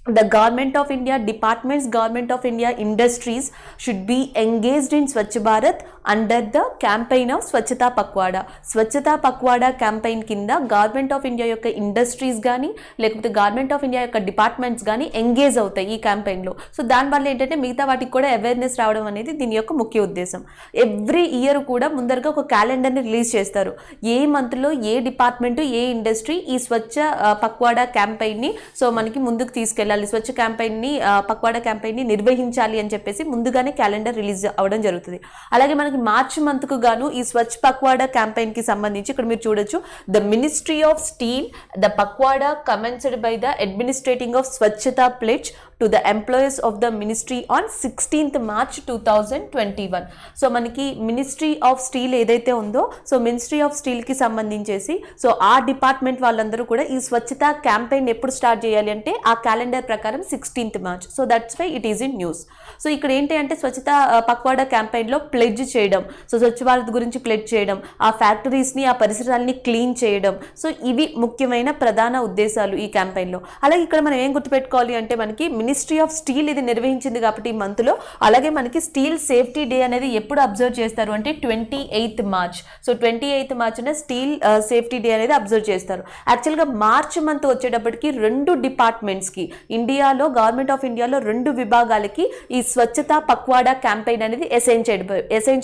the government of India departments, government of India industries should be engaged in Swachh Bharat under the campaign of Swachhata Pakwada. Swachhata Pakwada campaign కింద గవర్నమెంట్ ఆఫ్ ఇండియా యొక్క industries కానీ లేకపోతే government of India యొక్క departments కానీ engage అవుతాయి ఈ క్యాంపెయిన్లో. So దానివల్ల ఏంటంటే మిగతా వాటికి కూడా అవేర్నెస్ రావడం అనేది దీని యొక్క ముఖ్య ఉద్దేశం. ఎవ్రీ ఇయర్ కూడా ముందరగా ఒక క్యాలెండర్ని రిలీజ్ చేస్తారు. ఏ మంత్లో ఏ డిపార్ట్మెంట్ ఏ ఇండస్ట్రీ ఈ స్వచ్ఛ పక్వాడా క్యాంపెయిన్ని సో మనకి ముందుకు తీసుకెళ్ళాలి, స్వచ్ఛ క్యాంపెయిన్ని పక్వాడా క్యాంపెయిన్ని నిర్వహించాలి అని చెప్పేసి ముందుగానే క్యాలెండర్ రిలీజ్ అవ్వడం జరుగుతుంది. అలాగే మనకి మార్చ్ మంత్కు గాను ఈ స్వచ్ఛ పక్వాడా క్యాంపెయిన్కి సంబంధించి ఇక్కడ మీరు చూడొచ్చు, the ministry of steal the Pakhwada commenced by the administrating of Swachhata pledge to the employees of the ministry on 16th March 2021. So మనకి మినిస్ట్రీ ఆఫ్ స్టీల్ ఏదైతే ఉందో సో మినిస్ట్రీ ఆఫ్ స్టీల్కి సంబంధించేసి సో ఆ డిపార్ట్మెంట్ వాళ్ళందరూ కూడా ఈ స్వచ్ఛత క్యాంపెయిన్ ఎప్పుడు start చేయాలి అంటే ఆ క్యాలెండర్ ప్రకారం 16th March. So that's why it is in news. So ఇక్కడ ఏంటి అంటే స్వచ్ఛత పక్వాడా క్యాంపెయిన్లో ప్లెడ్జ్ చేయడం, సో స్వచ్ఛ భారత్ గురించి ప్లెడ్జ్ చేయడం, ఆ ఫ్యాక్టరీస్ని ఆ పరిసరాలని క్లీన్ చేయడం, సో ఇవి ముఖ్యమైన ప్రధాన ఉద్దేశాలు ఈ క్యాంపెయిన్లో. అలాగే ఇక్కడ మనం ఏం గుర్తుపెట్టుకోవాలి అంటే మనకి మినిస్ట్రీ ఆఫ్ స్టీల్ ఇది నిర్వహించింది కాబట్టి ఈ మంత్లో. అలాగే మనకి స్టీల్ సేఫ్టీ డే అనేది ఎప్పుడు అబ్జర్వ్ చేస్తారు అంటే 28th March. So 28th March steel safety day అనేది అబ్జర్వ్ చేస్తారు. యాక్చువల్గా మార్చ్ మంత్ వచ్చేటప్పటికి 2 డిపార్ట్మెంట్స్కి ఇండియాలో గవర్నమెంట్ ఆఫ్ ఇండియాలో 2 విభాగాలకి ఈ స్వచ్ఛత పక్వాడా క్యాంపెయిన్ అనేది అసైన్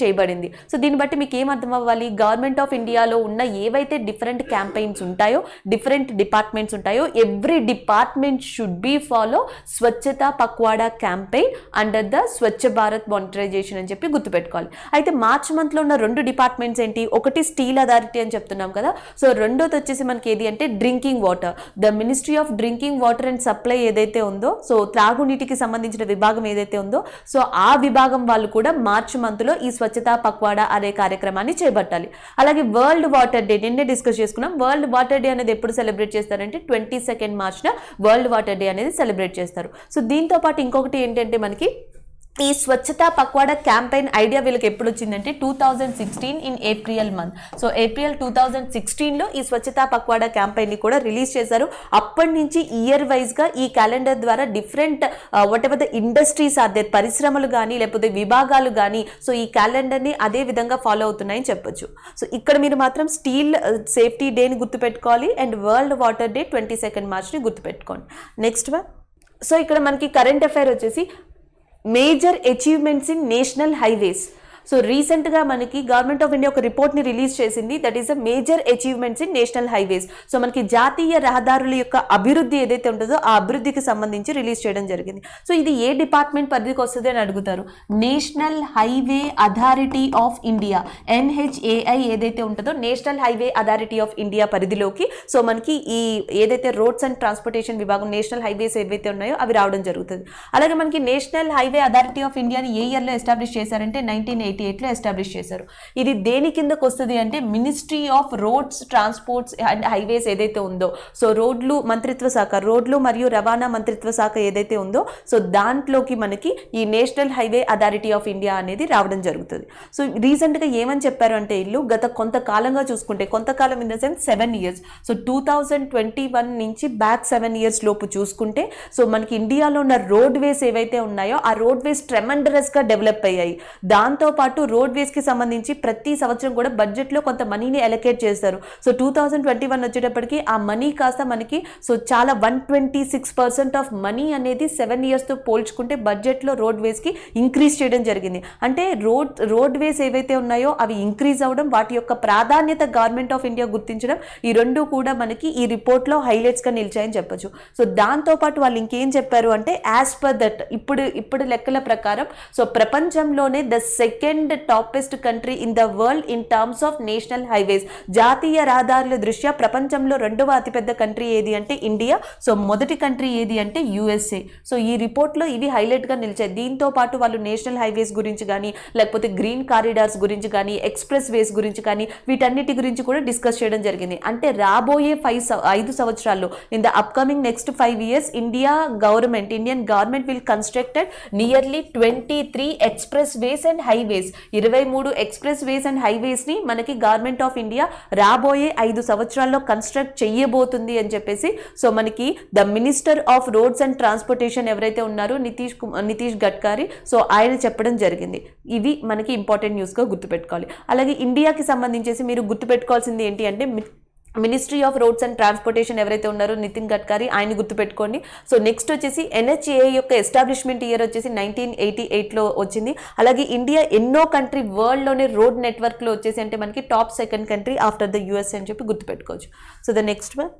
చేయబడింది. సో దీన్ని బట్టి మీకు ఏం అర్థం అవ్వాలి, గవర్నమెంట్ ఆఫ్ ఇండియాలో ఉన్న ఏవైతే డిఫరెంట్ క్యాంపెయిన్స్ ఉంటాయో డిఫరెంట్ డిపార్ట్మెంట్స్ ఉంటాయో every department should be follow స్వచ్ఛత Pakhwada campaign under the Swachh Bharat monetisation అని చెప్పి గుర్తుపెట్టుకోవాలి. అయితే మార్చ్ మంత్లో ఉన్న 2 డిపార్ట్మెంట్స్ ఏంటి, ఒకటి స్టీల్ అథారిటీ అని చెప్తున్నాం కదా, సో రెండోది వచ్చేసి మనకి ఏది అంటే drinking water. The ministry of drinking water and supply ఏదైతే ఉందో సో త్రాగునీటికి సంబంధించిన విభాగం ఏదైతే ఉందో సో ఆ విభాగం వాళ్ళు కూడా మార్చ్ మంత్లో ఈ స్వచ్ఛత పక్వాడా అనే కార్యక్రమాన్ని చేపట్టాలి. అలాగే వరల్డ్ వాటర్ డే నిన్నే డిస్కస్ చేసుకున్నాం. వరల్డ్ వాటర్ డే అనేది ఎప్పుడు సెలబ్రేట్ చేస్తారంటే 22nd March world water day అనేది సెలబ్రేట్ చేస్తారు. సో దీంతో పాటు ఇంకొకటి ఏంటంటే మనకి ఈ స్వచ్ఛత పక్వాడా క్యాంపెయిన్ ఐడియా వీళ్ళకి ఎప్పుడు వచ్చిందంటే 2016 in April month. So April 2016లో ఈ స్వచ్ఛత పక్వాడా క్యాంపెయిన్ని కూడా రిలీజ్ చేశారు. అప్పటి నుంచి ఇయర్ వైజ్గా ఈ క్యాలెండర్ ద్వారా different whatever the industries are there, పరిశ్రమలు కానీ లేకపోతే విభాగాలు కానీ సో ఈ క్యాలెండర్ని అదే విధంగా ఫాలో అవుతున్నాయని చెప్పొచ్చు. సో ఇక్కడ మీరు మాత్రం స్టీల్ సేఫ్టీ డేని గుర్తుపెట్టుకోవాలి and world water day 22nd Marchని గుర్తుపెట్టుకోండి. నెక్స్ట్ వన్, సో ఇక్కడ మనకి కరెంట్ అఫైర్ వచ్చేసి major achievements in national highways. So రీసెంట్గా మనకి గవర్నమెంట్ ఆఫ్ ఇండియా ఒక రిపోర్ట్ని రిలీజ్ చేసింది, that is a major achievements in national highways. So మనకి జాతీయ రహదారుల యొక్క అభివృద్ధి ఏదైతే ఉంటుందో ఆ అభివృద్ధికి సంబంధించి రిలీజ్ చేయడం జరిగింది. సో ఇది ఏ డిపార్ట్మెంట్ పరిధికి వస్తుంది అని అడుగుతారు, national highway authority of India NHAI ఏదైతే ఉంటుందో national highway authority of India పరిధిలోకి సో మనకి ఈ ఏదైతే రోడ్స్ అండ్ ట్రాన్స్పోర్టేషన్ విభాగం నేషనల్ హైవేస్ ఏవైతే ఉన్నాయో అవి రావడం జరుగుతుంది. అలాగే మనకి నేషనల్ హైవే అథారిటీ ఆఫ్ ఇండియాని ఏ ఇయర్లో ఎస్టాబ్లిష్ చేశారంటే 1988లో ఎస్టాబ్లిష్ చేశారు. ఇది దేని కిందకు వస్తుంది అంటే ministry of roads transports and highways ఏదైతే ఉందో సో రోడ్లు మంత్రిత్వ శాఖ, రోడ్లు మరియు రవాణా మంత్రిత్వ శాఖ ఏదైతే ఉందో సో దాంట్లోకి మనకి ఈ national highway authority of India అనేది రావడం జరుగుతుంది. సో రీసెంట్గా ఏమని చెప్పారు అంటే వీళ్ళు గత కొంతకాలంగా చూసుకుంటే, కొంతకాలం in the sense 7 years, so 2021 నుంచి బ్యాక్ 7 years లోపు చూసుకుంటే సో మనకి ఇండియాలో ఉన్న రోడ్ వేస్ ఏవైతే ఉన్నాయో ఆ రోడ్ వేస్ ట్రెమండరస్గా డెవలప్ అయ్యాయి. దాంతోపాటు రోడ్ వేస్కి సంబంధించి ప్రతి సంవత్సరం కూడా బడ్జెట్లో కొంత మనీని అలొకేట్ చేస్తారు. సో 2021 వచ్చేటప్పటికి ఆ మనీ కాస్త మనకి సో చాలా 126% ఆఫ్ మనీ అనేది 7 yearsతో పోల్చుకుంటే బడ్జెట్లో రోడ్ వేస్కి ఇంక్రీజ్ చేయడం జరిగింది. అంటే రోడ్ వేస్ ఏవైతే ఉన్నాయో అవి ఇంక్రీజ్ అవ్వడం, వాటి యొక్క ప్రాధాన్యత గవర్నమెంట్ ఆఫ్ ఇండియా గుర్తించడం, ఈ రెండు కూడా మనకి ఈ రిపోర్ట్లో హైలైట్స్గా నిలిచాయని చెప్పొచ్చు. సో దాంతోపాటు వాళ్ళు ఇంకేం చెప్పారు అంటే యాజ్ పర్ దట్ ఇప్పుడు లెక్కల ప్రకారం సో ప్రపంచంలోనే the second toppest country in the world in terms of national highways, జాతీయ రహదారుల దృష్ట్యా ప్రపంచంలో 2వ అతిపెద్ద కంట్రీ ఏది అంటే ఇండియా, సో మొదటి కంట్రీ ఏది అంటే USA. సో ఈ రిపోర్ట్లో ఇవి హైలైట్గా నిలిచాయి. దీంతో పాటు వాళ్ళు నేషనల్ హైవేస్ గురించి కానీ లేకపోతే గ్రీన్ కారిడార్స్ గురించి కానీ ఎక్స్ప్రెస్ వేస్ గురించి కానీ వీటన్నిటి గురించి కూడా డిస్కస్ చేయడం జరిగింది. అంటే రాబోయే 5 సంవత్సరాల్లో in the upcoming next 5 years Indian government will constructed nearly 23 express ways and highways. Ways, 23 express ways and highways ని మనకి గవర్నమెంట్ ఆఫ్ ఇండియా రాబోయే 5 సంవత్సరాల్లో కన్స్ట్రక్ట్ చేయబోతుంది అని చెప్పేసి సో మనకి the minister of roads and transportation ఎవరైతే ఉన్నారో నితీష్ గడ్కరీ సో ఆయన చెప్పడం జరిగింది. ఇవి మనకి ఇంపార్టెంట్ న్యూస్గా గుర్తుపెట్టుకోవాలి. అలాగే ఇండియాకి సంబంధించేసి మీరు గుర్తుపెట్టుకోవాల్సింది ఏంటి అంటే ministry of roads and transportation ఎవరైతే ఉన్నారో నితిన్ గడ్కరీ, ఆయన గుర్తుపెట్టుకోండి. సో నెక్స్ట్ వచ్చేసి NHAA యొక్క ఎస్టాబ్లిష్మెంట్ ఇయర్ వచ్చేసి 1988లో వచ్చింది. అలాగే ఇండియా ఎన్నో కంట్రీ వరల్డ్లోనే రోడ్ నెట్వర్క్లో వచ్చేసి అంటే మనకి top second country after the US అని చెప్పి గుర్తుపెట్టుకోవచ్చు. So the next one,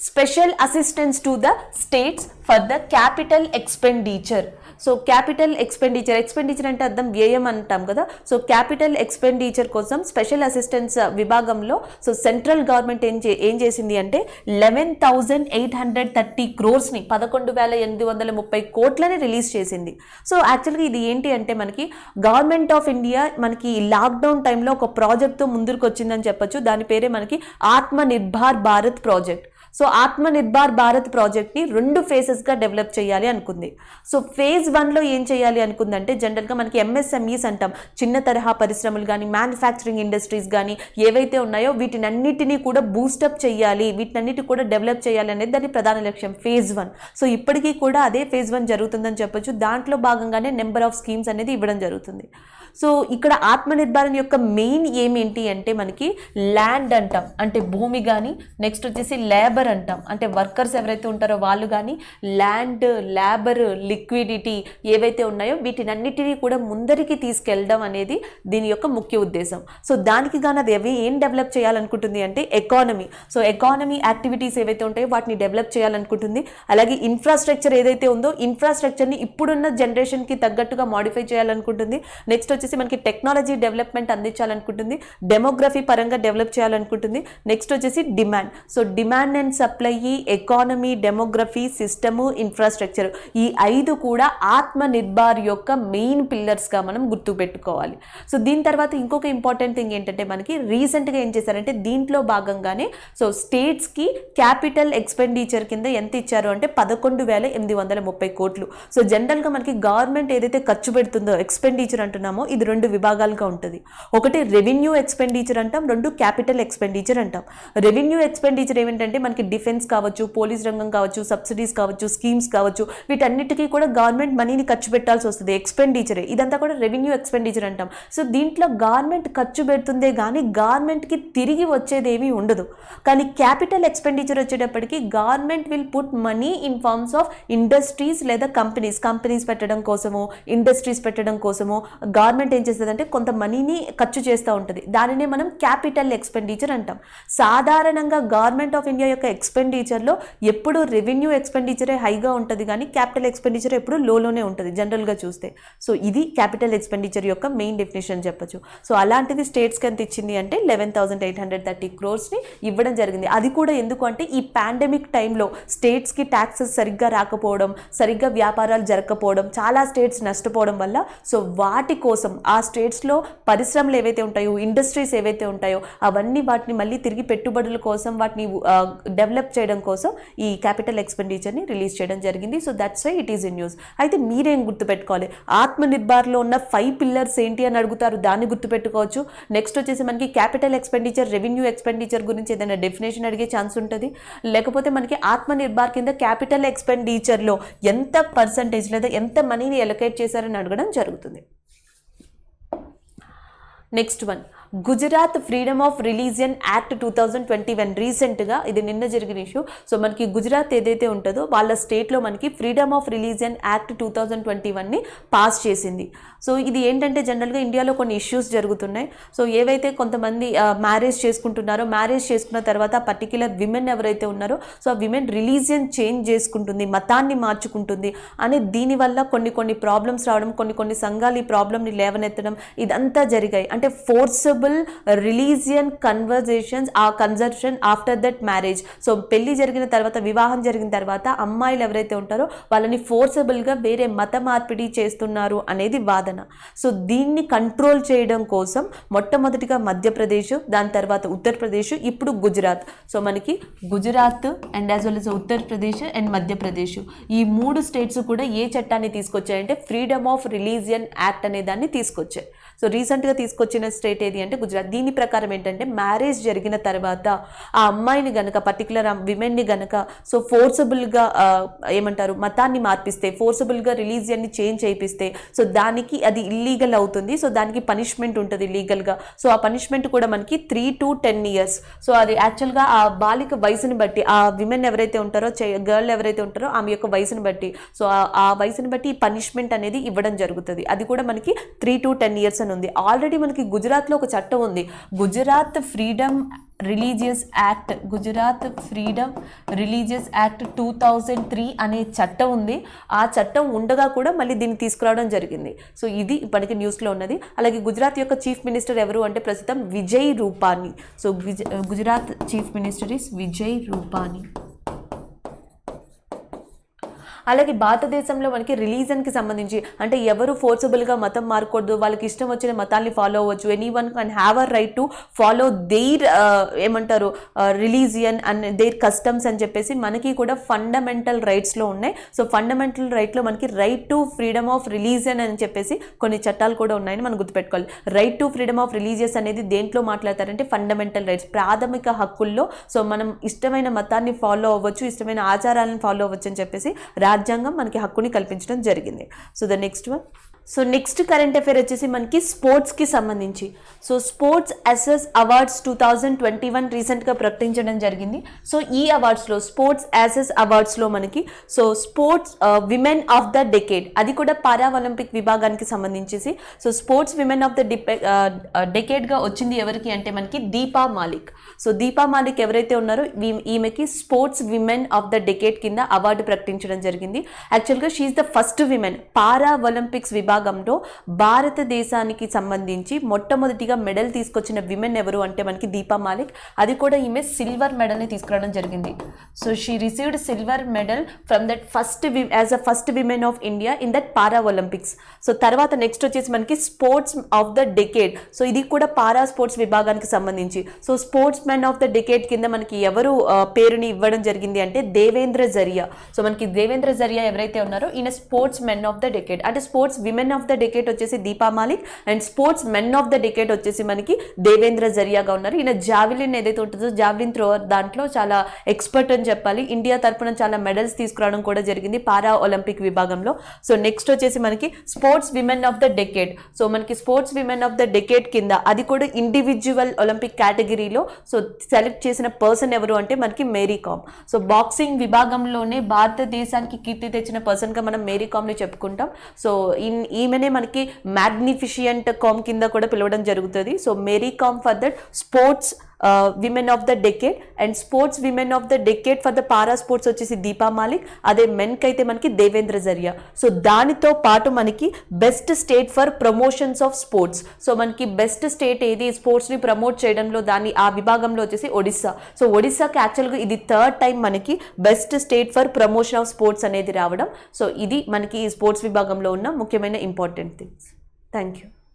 special assistance to the states for the capital expenditure. So capital expenditure అంటే అర్థం వ్యయం అంటాం కదా. సో క్యాపిటల్ ఎక్స్పెండిచర్ కోసం స్పెషల్ అసిస్టెన్స్ విభాగంలో సో సెంట్రల్ గవర్నమెంట్ ఏం చేసింది అంటే 11,830 crores-ని 11,830 కోట్లని రిలీజ్ చేసింది. సో యాక్చువల్గా ఇది ఏంటి అంటే మనకి గవర్నమెంట్ ఆఫ్ ఇండియా మనకి లాక్డౌన్ టైంలో ఒక ప్రాజెక్ట్తో ముందుకు వచ్చిందని చెప్పొచ్చు. దాని పేరే మనకి ఆత్మనిర్భర్ భారత్ ప్రాజెక్ట్. సో ఆత్మనిర్భర్ భారత్ ప్రాజెక్ట్ని 2 phases-గా డెవలప్ చేయాలి అనుకుంది. సో phase 1లో ఏం చేయాలి అనుకుందంటే జనరల్గా మనకి MSMEs అంటాం, చిన్న తరహా పరిశ్రమలు కానీ మ్యానుఫ్యాక్చరింగ్ ఇండస్ట్రీస్ కానీ ఏవైతే ఉన్నాయో వీటినన్నిటినీ కూడా బూస్టప్ చేయాలి, వీటినన్నిటి కూడా డెవలప్ చేయాలి అనేది దాని ప్రధాన లక్ష్యం phase 1. సో ఇప్పటికీ కూడా అదే phase 1 జరుగుతుందని చెప్పొచ్చు. దాంట్లో భాగంగానే నెంబర్ ఆఫ్ స్కీమ్స్ అనేది ఇవ్వడం జరుగుతుంది. సో ఇక్కడ ఆత్మనిర్భర్ యొక్క మెయిన్ ఏంటి అంటే మనకి ల్యాండ్ అంటాం అంటే భూమి కానీ, నెక్స్ట్ వచ్చేసి లేబర్ అంటాం అంటే వర్కర్స్ ఎవరైతే ఉంటారో వాళ్ళు కానీ, ల్యాండ్, లేబర్, లిక్విడిటీ ఏవైతే ఉన్నాయో వీటినన్నిటినీ కూడా ముందరికి తీసుకెళ్ళడం అనేది దీని యొక్క ముఖ్య ఉద్దేశం. సో దానికి గాను అది ఏం డెవలప్ చేయాలనుకుంటుంది అంటే ఎకానమీ. సో ఎకానమీ యాక్టివిటీస్ ఏవైతే ఉంటాయో వాటిని డెవలప్ చేయాలనుకుంటుంది. అలాగే ఇన్ఫ్రాస్ట్రక్చర్ ఏదైతే ఉందో ఇన్ఫ్రాస్ట్రక్చర్ని ఇప్పుడున్న జనరేషన్కి తగ్గట్టుగా మాడిఫై చేయాలనుకుంటుంది. నెక్స్ట్ వచ్చేసి మనకి టెక్నాలజీ డెవలప్మెంట్ అందించాలనుకుంటుంది, డెమోగ్రఫీ పరంగా డెవలప్ చేయాలనుకుంటుంది. నెక్స్ట్ వచ్చేసి demand. So demand and supply, economy, demography, system, infrastructure ఈ 5 కూడా ఆత్మనిర్భర్ యొక్క మెయిన్ పిల్లర్స్గా మనం గుర్తుపెట్టుకోవాలి. సో దీని తర్వాత ఇంకొక ఇంపార్టెంట్ థింగ్ ఏంటంటే మనకి రీసెంట్గా ఏం చేశారంటే దీంట్లో భాగంగానే సో స్టేట్స్కి క్యాపిటల్ ఎక్స్పెండిచర్ కింద ఎంత ఇచ్చారు అంటే 11,830 కోట్లు. సో జనరల్గా మనకి గవర్నమెంట్ ఏదైతే ఖర్చు పెడుతుందో ఎక్స్పెండిచర్ అంటున్నామో ఇది 2 విభాగాలుగా ఉంటుంది. ఒకటి రెవెన్యూ ఎక్స్పెండిచర్ అంటాం, 2 క్యాపిటల్ ఎక్స్పెండిచర్ అంటాం. రెవెన్యూ ఎక్స్పెండిచర్ ఏమిటంటే మనకి డిఫెన్స్ కావచ్చు, పోలీస్ రంగం కావచ్చు, సబ్సిడీస్ కావచ్చు, స్కీమ్స్ కావచ్చు, వీటన్నిటికీ కూడా గవర్నమెంట్ మనీని ఖర్చు పెట్టాల్సి వస్తుంది. ఎక్స్పెండిచరే ఇదంతా కూడా రెవెన్యూ ఎక్స్పెండిచర్ అంటాం. సో దీంట్లో గవర్నమెంట్ ఖర్చు పెడుతుందే కానీ గవర్నమెంట్కి తిరిగి వచ్చేది ఏమీ ఉండదు. కానీ క్యాపిటల్ ఎక్స్పెండిచర్ వచ్చేటప్పటికి government will put money in forms of industries లేదా కంపెనీస్ పెట్టడం కోసము, ఇండస్ట్రీస్ పెట్టడం కోసము గవర్నమెంట్ ఏం చేస్తుందంటే కొంత మనీని ఖర్చు చేస్తూ ఉంటుంది. దానినే మనం క్యాపిటల్ ఎక్స్పెండిచర్ అంటాం. సాధారణంగా గవర్నమెంట్ ఆఫ్ ఇండియా యొక్క ఎక్స్పెండిచర్లో ఎప్పుడు రెవెన్యూ ఎక్స్పెండిచరే హైగా ఉంటుంది కానీ క్యాపిటల్ ఎక్స్పెండిచర్ ఎప్పుడు లోనే ఉంటుంది జనరల్గా చూస్తే. సో ఇది క్యాపిటల్ ఎక్స్పెండిచర్ యొక్క మెయిన్ డెఫినేషన్ చెప్పొచ్చు. సో అలాంటిది స్టేట్స్కి ఎంత ఇచ్చింది అంటే 11,830 crores-ని ఇవ్వడం జరిగింది. అది కూడా ఎందుకు అంటే ఈ పాండమిక్ టైంలో స్టేట్స్కి ట్యాక్సెస్ సరిగ్గా రాకపోవడం, సరిగ్గా వ్యాపారాలు జరగకపోవడం, చాలా స్టేట్స్ నష్టపోవడం వల్ల సో వాటి కోసం ఆ స్టేట్స్లో పరిశ్రమలు ఏవైతే ఉంటాయో, ఇండస్ట్రీస్ ఏవైతే ఉంటాయో అవన్నీ వాటిని మళ్ళీ తిరిగి పెట్టుబడుల కోసం వాటిని డెవలప్ చేయడం కోసం ఈ క్యాపిటల్ ఎక్స్పెండిచర్ని రిలీజ్ చేయడం జరిగింది. So that's why it is in news. అయితే మీరేం గుర్తుపెట్టుకోవాలి, ఆత్మనిర్భర్లో ఉన్న 5 pillars ఏంటి అని అడుగుతారు, దాన్ని గుర్తుపెట్టుకోవచ్చు. నెక్స్ట్ వచ్చేసి మనకి క్యాపిటల్ ఎక్స్పెండిచర్, రెవెన్యూ ఎక్స్పెండిచర్ గురించి ఏదైనా డెఫినేషన్ అడిగే ఛాన్స్ ఉంటుంది. లేకపోతే మనకి ఆత్మనిర్భర్ కింద క్యాపిటల్ ఎక్స్పెండిచర్లో ఎంత పర్సంటేజ్ లేదా ఎంత మనీని ఎలొకేట్ చేశారని అడగడం జరుగుతుంది. Next one, Gujarat freedom of religion act 2021 రీసెంట్గా ఇది నిన్న జరిగిన ఇష్యూ. సో మనకి గుజరాత్ ఏదైతే ఉంటుందో వాళ్ళ స్టేట్లో మనకి ఫ్రీడమ్ ఆఫ్ రిలీజియన్ యాక్ట్ 2021ని పాస్ చేసింది. సో ఇది ఏంటంటే జనరల్గా ఇండియాలో కొన్ని ఇష్యూస్ జరుగుతున్నాయి. సో ఏవైతే కొంతమంది మ్యారేజ్ చేసుకుంటున్నారో, మ్యారేజ్ చేసుకున్న తర్వాత పర్టిక్యులర్ విమెన్ ఎవరైతే ఉన్నారో సో ఆ విమెన్ రిలీజియన్ చేంజ్ చేసుకుంటుంది, మతాన్ని మార్చుకుంటుంది అని దీనివల్ల కొన్ని ప్రాబ్లమ్స్ రావడం, కొన్ని సంఘాలు ఈ ప్రాబ్లమ్ని లేవనెత్తడం ఇదంతా జరిగాయి. అంటే forcible religion conversion after that marriage. So పెళ్లి జరిగిన తర్వాత, వివాహం జరిగిన తర్వాత అమ్మాయిలు ఎవరైతే ఉంటారో వాళ్ళని ఫోర్సబుల్గా వేరే మత మార్పిడి చేస్తున్నారు అనేది వాదన. సాధన. సో దీన్ని కంట్రోల్ చేయడం కోసం మొట్టమొదటిగా మధ్యప్రదేశ్, దాని తర్వాత ఉత్తరప్రదేశ్, ఇప్పుడు గుజరాత్. సో మనకి Gujarat and as well as Uttar Pradesh and Madhya Pradesh, ఈ 3 స్టేట్స్ కూడా ఏ చట్టాన్ని తీసుకొచ్చాయంటే ఫ్రీడమ్ ఆఫ్ రిలీజియన్ యాక్ట్ అనే దాన్ని తీసుకొచ్చాయి. సో రీసెంట్గా తీసుకొచ్చిన స్టేట్ ఏది అంటే గుజరాత్. దీని ప్రకారం ఏంటంటే మ్యారేజ్ జరిగిన తర్వాత ఆ అమ్మాయిని గనక, పర్టికులర్ విమెన్ని గనక సో ఫోర్సబుల్గా ఏమంటారు మతాన్ని మార్పిస్తే, ఫోర్సబుల్గా రిలీజియన్ని చేంజ్ చేయిస్తే సో దానికి అది ఇల్లీగల్ అవుతుంది. సో దానికి పనిష్మెంట్ ఉంటుంది లీగల్గా. సో ఆ పనిష్మెంట్ కూడా మనకి 3 to 10 years. సో అది యాక్చువల్గా ఆ బాలిక వయసుని బట్టి, ఆ విమెన్ ఎవరైతే ఉంటారో, గర్ల్ ఎవరైతే ఉంటారో ఆమె యొక్క వయసుని బట్టి, సో ఆ వయసుని బట్టి ఈ పనిష్మెంట్ అనేది ఇవ్వడం జరుగుతుంది. అది కూడా మనకి 3 to 10 years ఉంది. ఆల్రెడీ మనకి గుజరాత్లో ఒక చట్టం ఉంది, Gujarat freedom religious act, Gujarat freedom religious act 2003 అనే చట్టం ఉంది. ఆ చట్టం ఉండగా కూడా మళ్ళీ దీన్ని తీసుకురావడం జరిగింది. సో ఇది ఇప్పటికీ న్యూస్లో ఉన్నది. అలాగే గుజరాత్ యొక్క చీఫ్ మినిస్టర్ ఎవరు అంటే ప్రస్తుతం Vijay Rupani. So Gujarat chief minister is Vijay Rupani. అలాగే భారతదేశంలో మనకి రిలీజన్కి సంబంధించి అంటే ఎవరు ఫోర్సబుల్గా మతం మారకూడదు, వాళ్ళకి ఇష్టం వచ్చిన మతాన్ని ఫాలో అవ్వచ్చు. Any one can have a right to follow their ఏమంటారు రిలీజియన్ అండ్ దేర్ కస్టమ్స్ అని చెప్పేసి మనకి కూడా ఫండమెంటల్ రైట్స్లో ఉన్నాయి. సో ఫండమెంటల్ రైట్లో మనకి right to freedom of religion అని చెప్పేసి కొన్ని చట్టాలు కూడా ఉన్నాయని మనం గుర్తుపెట్టుకోవాలి. Right to freedom of religious అనేది దేంట్లో మాట్లాడతారంటే ఫండమెంటల్ రైట్స్, ప్రాథమిక హక్కుల్లో. సో మనం ఇష్టమైన మతాన్ని ఫాలో అవ్వచ్చు, ఇష్టమైన ఆచారాలను ఫాలో అవ్వచ్చు అని చెప్పేసి రాజ్యాంగం మనకి హక్కుని కల్పించడం జరిగింది. So the next one. So next current affair వచ్చేసి మనకి స్పోర్ట్స్కి సంబంధించి. సో స్పోర్ట్స్ అసెస్ అవార్డ్స్ 2021 రీసెంట్గా ప్రకటించడం జరిగింది. సో ఈ అవార్డ్స్లో, స్పోర్ట్స్ అసెస్ అవార్డ్స్లో మనకి so sports women of the decade, అది కూడా పారా ఒలింపిక్ విభాగానికి సంబంధించేసి. So sports women of the డెకేడ్గా వచ్చింది ఎవరికి అంటే మనకి దీపా మాలిక్. సో దీపా మాలిక్ ఎవరైతే ఉన్నారో ఈమెకి sports women of the decade కింద అవార్డు ప్రకటించడం జరిగింది. యాక్చువల్గా she is the first women para olympics విభాగంలో భారతదేశానికి సంబంధించి మొట్టమొదటిగా మెడల్ తీసుకొచ్చిన విమెన్ ఎవరు అంటే మనకి దీపా మాలిక్. అది కూడా ఈమె సిల్వర్ మెడల్ని తీసుకురావడం జరిగింది. So she received silver medal from that as a first women of India in that para Olympics. So తర్వాత నెక్స్ట్ వచ్చేసి మనకి sports of the decade. So ఇది కూడా పారా స్పోర్ట్స్ విభాగానికి సంబంధించి. So sports men of the decade కింద మనకి ఎవరు పేరుని ఇవ్వడం జరిగింది అంటే దేవేంద్ర జరియా. సో మనకి దేవేంద్ర జరియా ఎవరైతే ఉన్నారో ఈయన sportsmen of the decade. అంటే sports women of the decade వచ్చేసి Deepa Malik and sportsmen of the decade వచ్చేసి మనకి దేవేంద్ర జరియాగా ఉన్నారు. ఈయన జావెలిన్ ఏదైతే ఉంటుందో జావెలిన్ థ్రోవర్ దాంట్లో చాలా ఎక్స్పర్ట్ అని చెప్పాలి. ఇండియా తరఫున చాలా మెడల్స్ తీసుకురావడం కూడా జరిగింది పారా ఒలింపిక్ విభాగంలో. సో నెక్స్ట్ వచ్చేసి మనకి sports women of the decade. So మనకి sports women of the decade కింద అది కూడా ఇండివిజువల్ ఒలింపిక్ కేటగిరీలో సో సెలెక్ట్ చేసిన పర్సన్ ఎవరు అంటే మనకి మేరీ కామ్. సో బాక్సింగ్ విభాగంలోనే భారతదేశానికి కీర్తి తెచ్చిన పర్సన్గా మనం మేరీ కామ్ని చెప్పుకుంటాం. సో ఈమెనే మనకి మ్యాగ్నిఫిషియంట్ కామ్ కింద కూడా పిలవడం జరుగుతుంది. So Mary Kom for that sports women of the decade and sports women of the decade for the para sports వచ్చేసి దీపా మాలిక్. అదే మెన్కి అయితే మనకి దేవేంద్ర జరియా. సో దానితో పాటు మనకి best state for promotions of sports. So మనకి బెస్ట్ స్టేట్ ఏది స్పోర్ట్స్ని ప్రమోట్ చేయడంలో ఆ విభాగంలో వచ్చేసి ఒడిస్సా. సో ఒడిస్సాకి యాక్చువల్గా ఇది 3rd టైం మనకి best state for promotion of sports అనేది రావడం. సో ఇది మనకి స్పోర్ట్స్ విభాగంలో ఉన్న ముఖ్యమైన ఇంపార్టెంట్ థింగ్స్. Thank you.